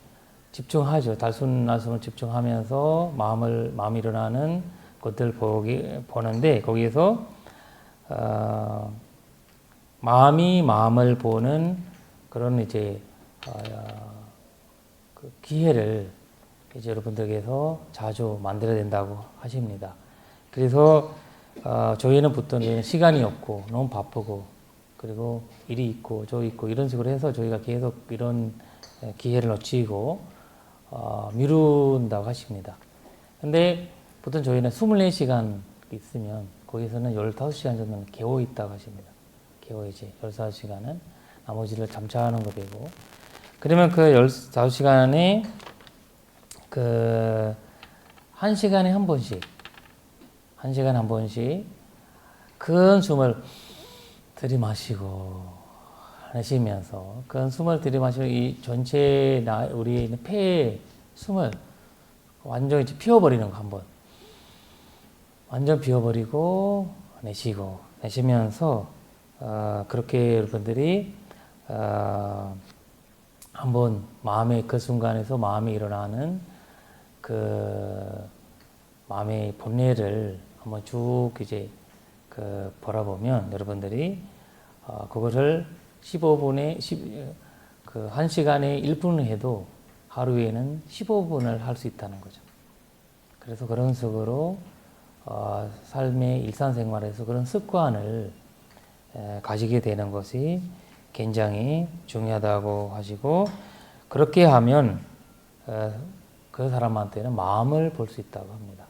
집중하죠. 달숨날숨을 집중하면서 마음이 일어나는 것들 보는데, 거기에서 마음이 마음을 보는 그런 이제 그 기회를 이제 여러분들께서 자주 만들어야 된다고 하십니다. 그래서 저희는 보통 시간이 없고 너무 바쁘고 그리고 일이 있고 저 있고 이런 식으로 해서 저희가 계속 이런 기회를 놓치고 미룬다고 하십니다. 근데 보통 저희는 24시간 있으면 거기서는 15시간 정도는 개워 있다고 하십니다. 개워 이제 15시간은 나머지를 잠자는 거 되고, 그러면 그 15시간에 그 1시간에 한 번씩, 1시간에 한 번씩 큰 숨을 들이마시고 내쉬면서 큰 숨을 들이마시고 이 전체 우리 폐에 숨을 완전히 피워버리는 거 한번. 완전 비워버리고 내쉬면서 그렇게 여러분들이 한번 마음의 그 순간에서 마음에 일어나는 그 마음의 본래를 한번 쭉 이제 바라보면 여러분들이 그것을 15분에 그 1시간에 1분을 해도 하루에는 15분을 할 수 있다는 거죠. 그래서 그런 식으로 삶의 일상생활에서 그런 습관을 가지게 되는 것이 굉장히 중요하다고 하시고, 그렇게 하면 그 사람한테는 마음을 볼 수 있다고 합니다.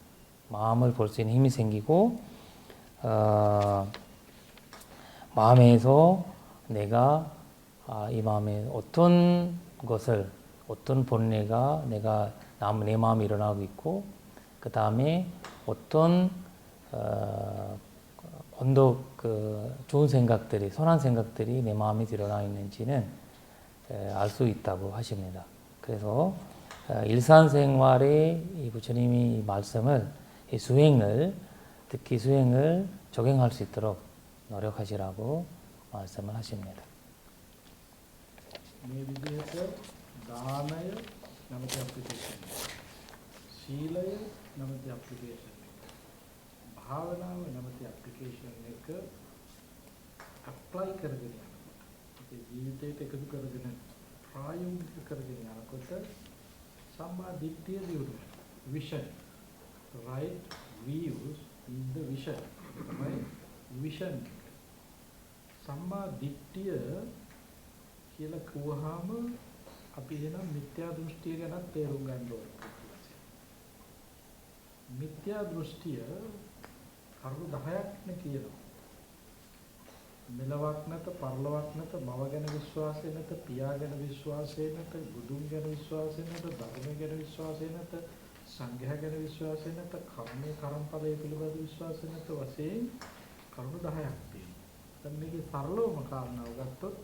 마음을 볼 수 있는 힘이 생기고 마음에서 내가 이 마음에 어떤 것을 어떤 본래가 내 마음에 일어나고 있고, 그 다음에 어떤 언덕 좋은 생각들이 선한 생각들이 내 마음에 일어나 있는지는 알 수 있다고 하십니다. 그래서 일상생활에 이 부처님이 이 말씀을 이 수행을 특히 수행을 적용할 수 있도록 노력하시라고 말씀을 하십니다. මේ විදිහට දානය නැමැති ඇප්ලිකේෂන් එක, සීලය නැමැති ඇප්ලිකේෂන් එක, භාවනාව නැමැති ඇප්ලිකේෂන් එක ඇප්ලයි කරගෙන යනකොට අපේ ජීවිතයට එකතු කරගෙන ප්‍රායෝගික කරගෙන යනකොට සම්මා දිට්ඨිය දියුණුව. vision. Right views in the vision. තමයි vision. සම්මා දිට්ඨිය කියලා කිව්වහම අපි එනම් මිත්‍යා දෘෂ්ටිය ගැන තේරුම් ගන්න ඕනේ. මිත්‍යා දෘෂ්ටිය කරුණු 10ක් නේ කියනවා. මෙලවක් නැත, පරලොවක් නැත, මව ගැන විශ්වාසය නැත, පියා ගැන විශ්වාසය නැත, බුදුන් ගැන විශ්වාසය නැත, ධර්මය ගැන විශ්වාසය නැත, සංඝයා ගැන විශ්වාසය නැත, කර්මයේ කර්මඵලයේ පිළිබඳ විශ්වාසය නැත වශයෙන් කරුණු 10ක් තියෙනවා. දැන් මේකේ සරලවම කාරණාව ගත්තොත්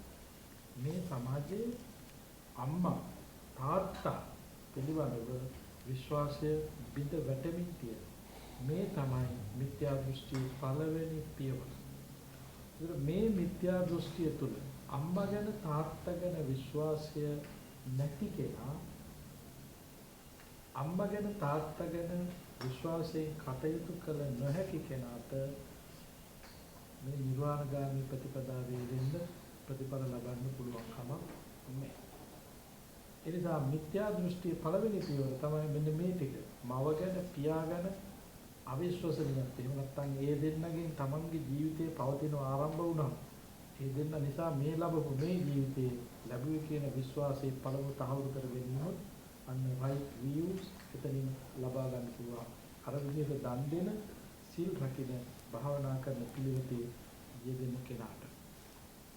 මේ සමාජයේ අම්මා තාත්තා පිළිබඳව විශ්වාසය බිඳ වැටෙමින් තියෙන මේ තමයි මිත්‍යා දෘෂ්ටියේ පළවෙනි පියවර. මේ මිත්‍යා දෘෂ්ටිය තුළ අම්මා ගැන තාත්තා ගැන විශ්වාසය නැති කෙනා අම්මා ගැන තාත්තා ගැන විශ්වාසයෙන් කටයුතු කළ නොහැකි කෙනාට මේ නිර්වාණගාමී ප්‍රතිපදාවේ දෙන්න ප්‍රතිඵල ලබන්න පුළුවන් කමක් නැහැ. ඒ නිසා මිත්‍යා දෘෂ්ටියේ පළවෙනි පියවර තමයි මෙන්න මේ ටික. මව ගැන පියා ගැන අවිශ්වසනීයත් එහෙම නැත්නම් ඒ දෙන්නගෙන් තමන්ගේ ජීවිතේ පවතින ආරම්භ වුණා. ඒ දෙන්න නිසා මේ ලැබපු මේ ජීවිතේ ලැබුවේ කියන විශ්වාසයේ පළමු තහවුරු කර ගැනීමත් අන්න right views එතනින් ලබා ගන්න පුළුවන්. අර විදිහට දන් දෙන, සීල් රකින, භාවනා කරන පිළිවෙතේ යෙදෙන කෙනාට.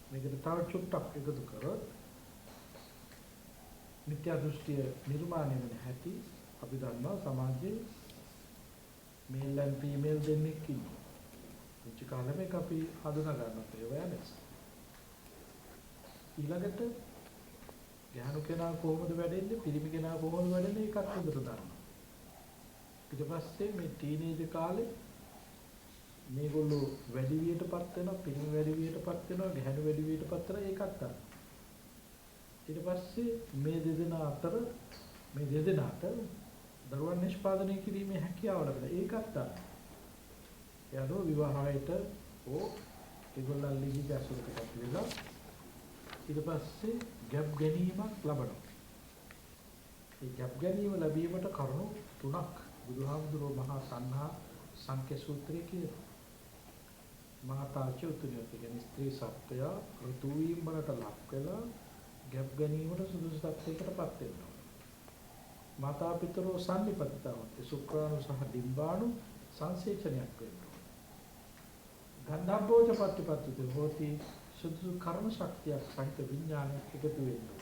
මේකට තව චුට්ටක් එකතු කරොත් මිත්‍යා දෘෂ්ටිය නිර්මාණය වෙන හැටි අපි දන්නවා සමාජයේ male and female දෙන්නෙක් ඉන්නවා. පුංචි කාලෙම එක අපි හඳුනා ගන්නවා ඒ awareness. ඊළඟට ගැහණු කෙනා කොහොමද වැඩෙන්නේ, පිරිමි කෙනා කොහොමද වැඩෙන්නේ ඒකත් හොඳට දන්නවා. ඊට පස්සේ මේ ටීනේජ් කාලේ මේගොල්ලෝ වැඩි වියටපත් වෙනවා, පිරිමි වැඩි වියටපත් වෙනවා, ගැහණු වැඩි වියටපත් වෙනවා ඒකත් දන්නවා. ඊට පස්සේ මේ දෙදෙනාට දරුවන් නිෂ්පාදනය කිරීමේ හැකියාව ලැබෙනවා. ඒකත් තමයි. යනෝ විවාහයට ඒගොල්ලන් ලිංගික ඇසුරකටත් වෙලා ඊට පස්සේ ගැප් ගැනීමක් ලබනවා. ඒ ගැප් ගැනීම ලැබීමට කරුණු 3ක් බුදුහාමුදුරුවෝ මහා සංඝා සංඛ්‍ය සූත්‍රයේ කියනවා. මහතාච උතුරියත් කියන්නේ ස්ත්‍රී සත්‍යය ඍතු වීම වලට ලක් වෙලා ගැප් ගැනීමට සුදුසු තත්යකටපත් වෙනවා. මාතා පිතරෝ සම්නිපතිතාවන්ත සුක්‍රාණු සහ ඩිම්බාණු සංසේචනයක් වෙනවා. ගන්ධබ්බෝච පත්තිපත්ති හෝති සුදුසු කර්ම ශක්තියක් සහිත විඥානයක් එකතු වෙනවා.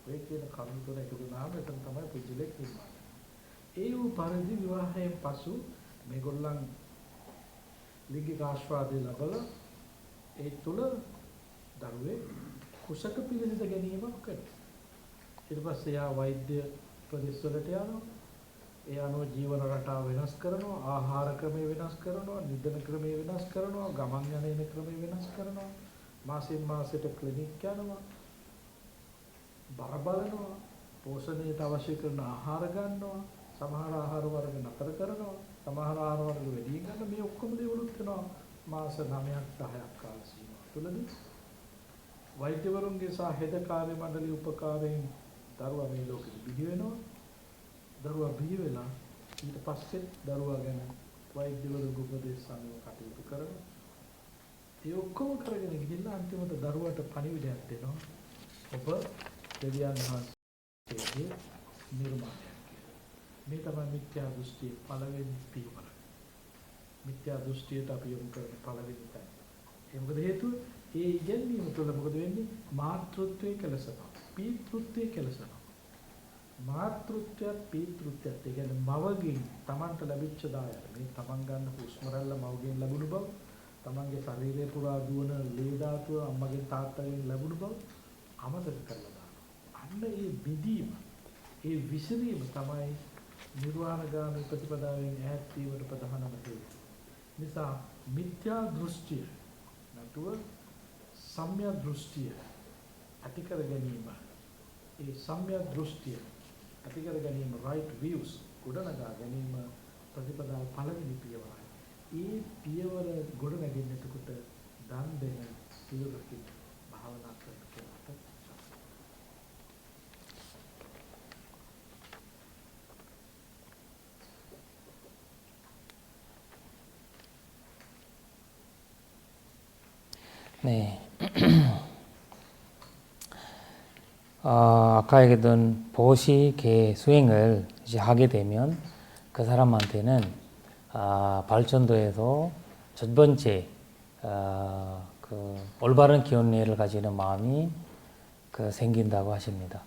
ඔය කියන කර්ම තුන එකතු වුණාම එතන තමයි පුජ්‍යලෙක් නිර්මාණය. ඒ වූ පරිදි විවාහයෙන් පසු මේගොල්ලන් ලිංගික ආස්වාදය ලබලා ඒ තුල දරුවේ කුසක පිළිසිඳ ගැනීමක් කරනවා. ඊට පස්සේ යා වෛද්‍ය ප්‍රදේශවලට යනවා. ඒ අනුව ජීවන රටාව වෙනස් කරනවා, ආහාර ක්‍රමය වෙනස් කරනවා, නිදන ක්‍රමය වෙනස් කරනවා, ගමන් යන එන ක්‍රමය වෙනස් කරනවා. මාසෙන් මාසෙට ක්ලිනික් යනවා. බර බලනවා, පෝෂණයට අවශ්‍ය කරන ආහාර ගන්නවා, සමහර ආහාර වර්ග නතර කරනවා, සමහර ආහාර වර්ග වැඩි ගන්න මේ ඔක්කොම දේවලුත් වෙනවා මාස 9ක් 10ක් කාල සීමාව තුළදී. වෛද්‍යවරුන්ගේ සහ හෙද කාර්ය මණ්ඩලයේ උපකාරයෙන් දරුවා මේ ලෝකෙට බිහි වෙනවා. දරුවා බිහි වෙලා ඊට පස්සේ දරුවා ගැන වෛද්‍යවරුන්ගේ උපදෙස් අනුව කටයුතු කරනවා. ඒ ඔක්කොම කරගෙන ගිහිල්ලා අන්තිමට දරුවාට පණිවිඩයක් දෙනවා. ඔබ දෙවියන් වහන්සේගේ නිර්මාණයක් කියලා. මේ තමයි මිත්‍යා දෘෂ්ටියේ පළවෙනි පියවර. මිත්‍යා දෘෂ්ටියට අපි යොමු කරන පළවෙනි තැන. ඒ මොකද හේතුව? ඒ ඉගැන්වීම තුළ මොකද වෙන්නේ? මාතෘත්වයේ කෙලසනවා. පීතෘත්වයේ කෙලසනවා. මාතෘත්වයත් පීතෘත්වයත් ඒ කියන්නේ මවගෙන් Tamanට ලැබිච්ච දායක මේ Taman ගන්න හුස්ම රැල්ල මවගෙන් ලැබුණු බව, Tamanගේ ශරීරය පුරා දුවන ලේ ධාතුව අම්මගෙන් තාත්තගෙන් ලැබුණු බව අමතක කරලා දානවා. අන්න ඒ විදීම, ඒ විසිරීම තමයි නිර්වාණගාමී ප්‍රතිපදාවෙන් ඈත් වීමට ප්‍රධානම හේතුව. නිසා මිත්‍යා දෘෂ්ටිය නැතුව සම්‍යක් දෘෂ්ටිය ඇති කර ගැනීම, ඒ සම්‍යක් දෘෂ්ටිය ඇති කර ගැනීම, right views ගොඩනගා ගැනීම ප්‍රතිපදාව පළවෙනි පියවරයි. ඒ පියවර ගොඩනැගෙන්නට කොට දන් දෙන පියවරකින් භාවනා කරන කෙනාට 네. 아까 얘기했던 보시계 수행을 이제 하게 되면 그 사람한테는 발전도에서 첫 번째 그 올바른 기원례를 가지는 마음이 생긴다고 하십니다.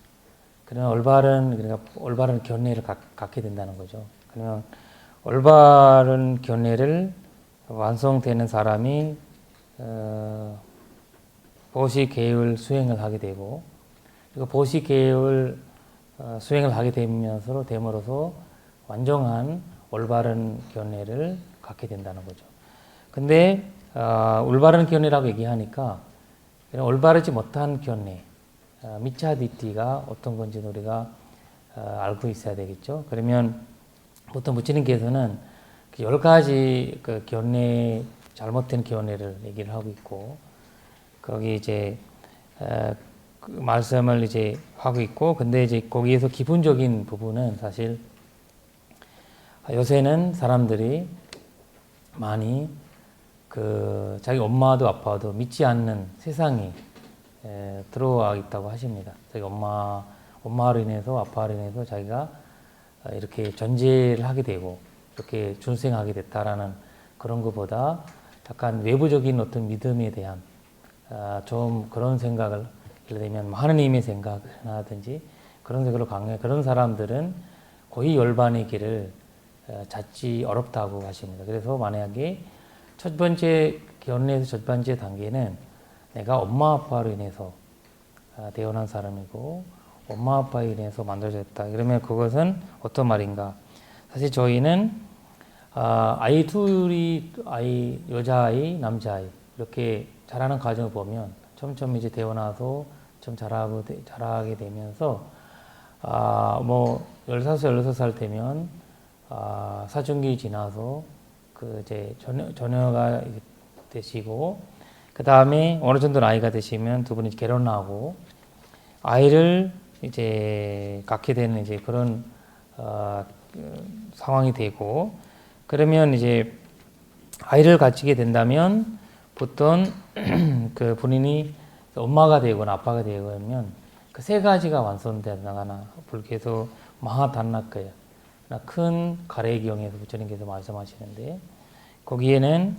그러면 올바른 견례를 갖게 된다는 거죠. 그러면 올바른 견례를 완성되는 사람이 보시계율 수행을 하게 되고, 그리고 보시계율 수행을 하게 됨으로써 완전한 올바른 견례를 갖게 된다는 거죠. 근데 올바른 견례라고 얘기하니까 올바르지 못한 견례, 미차디띠가 어떤 건지 우리가 알고 있어야 되겠죠. 그러면 보통 부처님께서는 10가지 그 견례, 잘못된 견례를 얘기를 하고 있고, 거기 이제 그 말씀을 이제 하고 있고, 근데 이제 거기에서 기본적인 부분은 사실 요새는 사람들이 많이 자기 엄마도 아빠도 믿지 않는 세상이 들어와 있다고 하십니다. 자기 엄마로 인해서, 아빠로 인해서 자기가 이렇게 존재를 하게 되고 이렇게 출생하게 됐다라는 그런 것보다 약간 외부적인 어떤 믿음에 대한 좀 그런 생각을, 예를 들면 하느님의 생각이라든지 그런 생각으로 강해, 그런 사람들은 거의 열반의 길을 찾지 어렵다고 하십니다. 그래서 만약에 첫 번째 견례에서 첫 번째 단계는 내가 엄마 아빠로 인해서 태어난 사람이고 엄마 아빠로 인해서 만들어졌다. 그러면 그것은 어떤 말인가? 사실 저희는 아이 둘이, 여자아이, 남자아이 이렇게 자라는 과정을 보면 점점 이제 태어나서 좀 자라게 되면서 뭐 15살, 16살 되면 사춘기 지나서 이제 자녀가 되시고, 그 다음에 어느 정도 나이가 되시면 두 분이 결혼하고 아이를 이제 갖게 되는 이제 그런 상황이 되고, 그러면 이제 아이를 가지게 된다면 보통 그 본인이 엄마가 되거나 아빠가 되면 그 세 가지가 완성되거나 불교에서 마하단락거야, 큰 가래의 경에서 부처님께서 말씀하시는데, 거기에는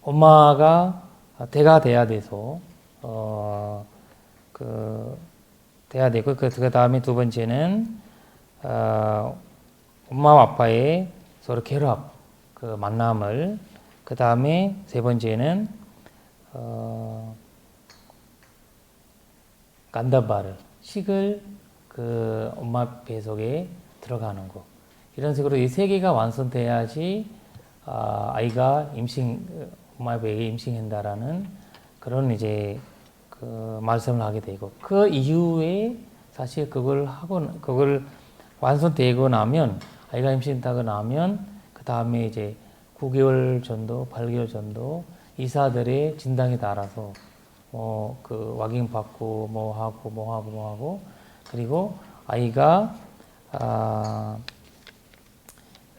엄마가 대가 돼야 돼서 돼야 되고, 그 다음에 두 번째는 엄마와 아빠의 서로 결합, 만남을, 그 다음에 세 번째는 간다바를, 식을 엄마 뱃속에 들어가는 거. 이런 식으로 이 세 개가 완성돼야지 아이가 엄마 배에 임신한다라는 그런 이제 말씀을 하게 되고, 그 이후에 사실 그걸 완성되고 나면, 아이가 임신하고 나면 그 다음에 이제 9개월 정도, 8개월 정도 의사들의 진단에 따라서 확인 받고 뭐 하고 그리고 아이가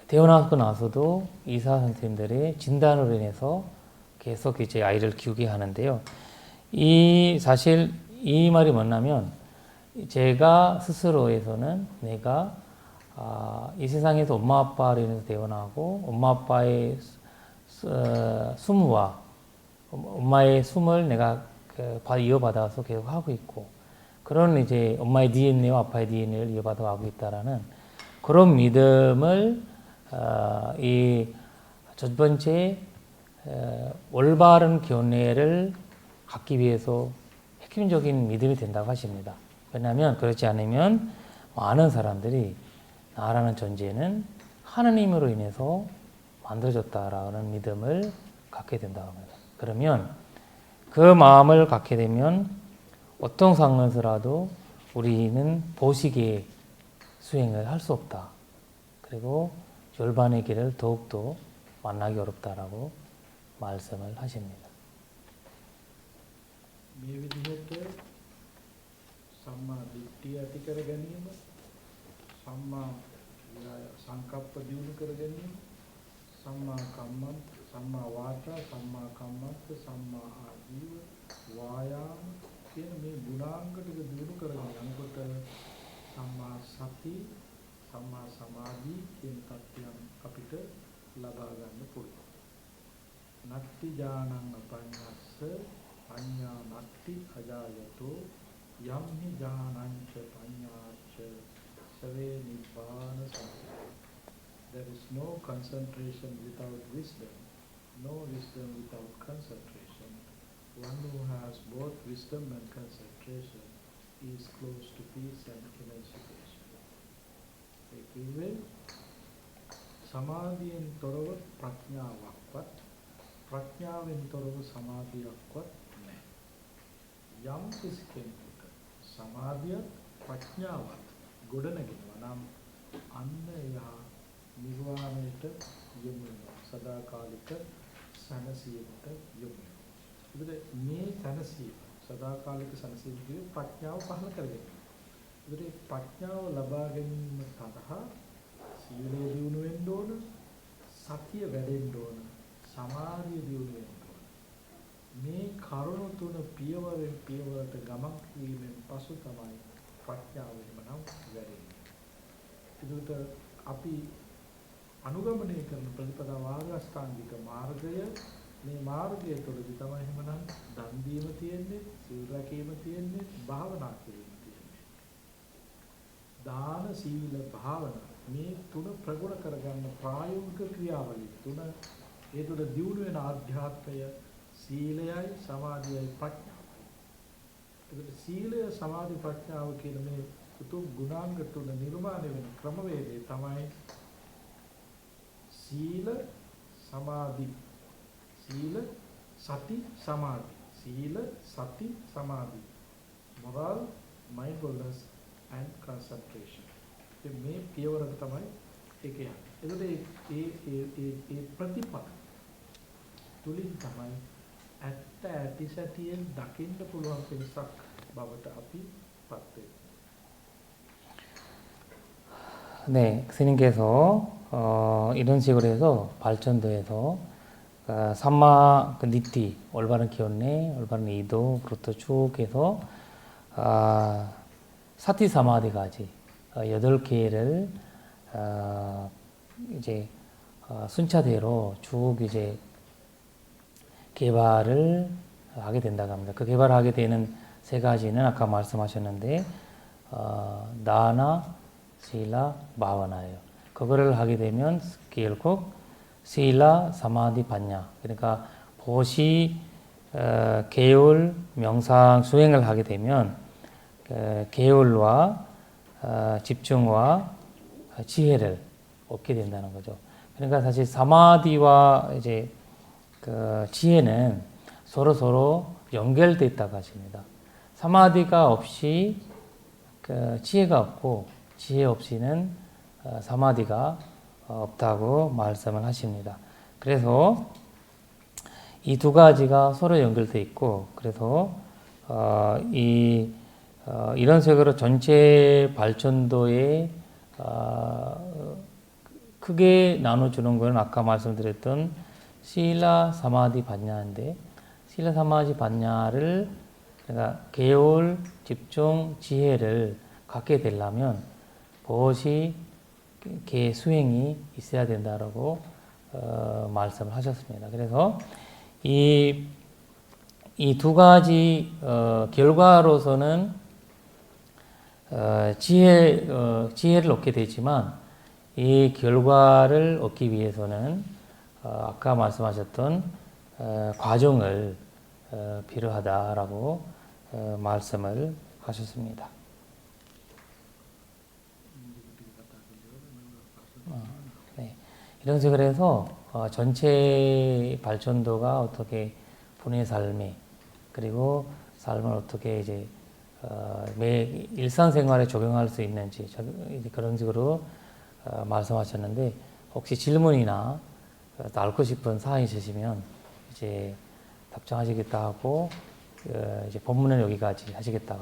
태어나고 나서도 의사 선생님들의 진단으로 인해서 계속 이제 아이를 키우게 하는데요. 사실 이 말이 뭐냐면, 제가 스스로에서는 내가 이 세상에서 엄마 아빠로 인해서 태어나고 엄마 아빠의 숨과 엄마의 숨을 내가 이어받아서 계속 하고 있고, 그런 이제 엄마의 DNA와 아빠의 DNA를 이어받아 가고 있다라는 그런 믿음을 이 첫 번째 올바른 견례를 갖기 위해서 핵심적인 믿음이 된다고 하십니다. 왜냐하면 그렇지 않으면 많은 사람들이 나라는 존재는 하느님으로 인해서 만들어졌다라는 믿음을 갖게 된다고 합니다. 그러면 그 마음을 갖게 되면 어떤 상황에서라도 우리는 보시기에 수행을 할 수 없다. 그리고 열반의 길을 더욱더 만나기 어렵다라고 말씀을 하십니다. මේ විදිහට සම්මා දිට්ඨිය ඇති කර ගැනීම, සම්මා සංකප්ප දියුණු කර ගැනීම, සම්මා කම්මන්ත, සම්මා වාචා, සම්මා කම්මන්ත, සම්මා ආජීව, වායාම කියන මේ ගුණාංග ටික දිනු කරගෙන යනකොට සම්මා සති, සම්මා සමාධි කියන තත්ත්වයන් අපිට ලබා ගන්න පුළුවන්. නත්ති ඥානං අපඤ්ඤස්ස පඤ්ඤා නත්ති අජායතෝ යම් හි ඥානං ච පඤ්ඤාච සවේ නිබ්බාන සම්පති. There is no concentration without wisdom, no wisdom without concentration. One who has both wisdom and concentration is close to peace and emancipation. ඒ කිව්වේ සමාධියෙන් තොරව ප්‍රඥාවක්වත් ප්‍රඥාවෙන් තොරව සමාධියක්වත් නැහැ. යම් කිසි කෙනෙකුට සමාධිය ප්‍රඥාවත් ගොඩනගෙනවා නම් අන්න එයා නිර්වාණයට යොමු වෙනවා. සදාකාලික සැනසීමට යොමු වෙනවා. ඒකට මේ සැනසීම සදාකාලික සැනසීම කියන්නේ ප්‍රඥාව පහළ කරගන්න. ඒකට ප්‍රඥාව ලබා ගැනීම සඳහා සීලය දියුණු වෙන්න ඕන, සතිය වැඩෙන්න ඕන, සමාධිය දියුණු වෙන්න ඕන. මේ කරුණු තුන පියවරෙන් පියවරට ගමන් කිරීමෙන් පසු තමයි ප්‍රඥාව එමනම් වැඩෙන්නේ. ඒකට අපි අනුගමනය කරන ප්‍රතිපදා වාග්අෂ්ටාංගික මාර්ගය, මේ මාර්ගය තුළදී තමයි එහෙමනම් දන් දීම තියෙන්නේ, සීල රැකීම තියෙන්නේ, භාවනා කිරීම තියෙන්නේ. දාන, සීල, භාවනා මේ තුන ප්‍රගුණ කරගන්න ප්‍රායෝගික ක්‍රියාවලිය තුන ඒ තුළ දියුණු වෙන ආධ්‍යාත්මය සීලයයි, සමාධියයි, ප්‍රඥාවයි. ඒකට සීලය, සමාධි, ප්‍රඥාව කියන මේ උතුම් ගුණාංග තුන නිර්මාණය වෙන ක්‍රමවේදය තමයි සීල සමාධි, සීල සති සමාධි, සීල සති සමාධි, moral, mindfulness and concentration. මේ පියවරට තමයි ඒක යන්නේ. ඒකට ඒ ප්‍රතිපද තුලින් තමයි ඇත්ත ඇති සැටියෙන් දකින්න පුළුවන් පිරිසක් බවට අපි පත් වෙන්නේ. 네, 스님께서 이런 식으로 해서 발전도에서 삼마 니띠, 올바른 기원내, 올바른 이도, 그것도 쭉 해서 사티 사마디까지 8개를 이제 순차대로 쭉 이제 개발을 하게 된다고 합니다. 그 개발을 하게 되는 세 가지는 아까 말씀하셨는데 나나 시라 바와나예요. 그거를 하게 되면 결국 시라 사마디 반야, 그러니까 보시 계율 명상 수행을 하게 되면 계율과 집중과 지혜를 얻게 된다는 거죠. 그러니까 사실 사마디와 이제 그 지혜는 서로 연결돼 있다고 하십니다. 사마디가 없이 그 지혜가 없고 지혜 없이는 사마디가 없다고 말씀을 하십니다. 그래서 이 두 가지가 서로 연결돼 있고, 그래서 이런 식으로 전체 발전도에 크게 나눠주는 것은 아까 말씀드렸던 실라 사마디 반야인데, 실라 사마디 반야를 그러니까 계율, 집중, 지혜를 갖게 되려면 무엇이 개 수행이 있어야 된다라고 말씀을 하셨습니다. 그래서 이 두 가지 결과로서는 지혜를 얻게 되지만, 이 결과를 얻기 위해서는 아까 말씀하셨던 과정을 필요하다라고 말씀을 하셨습니다. 네. 이런 식으로 해서 전체 발전도가 어떻게 본인의 삶에, 그리고 삶을 어떻게 이제 매 일상생활에 적용할 수 있는지 그런 식으로 말씀하셨는데, 혹시 질문이나 또 앓고 싶은 사항이 있으시면 이제 답장하시겠다 하고 이제 본문은 여기까지 하시겠다고 하십니다.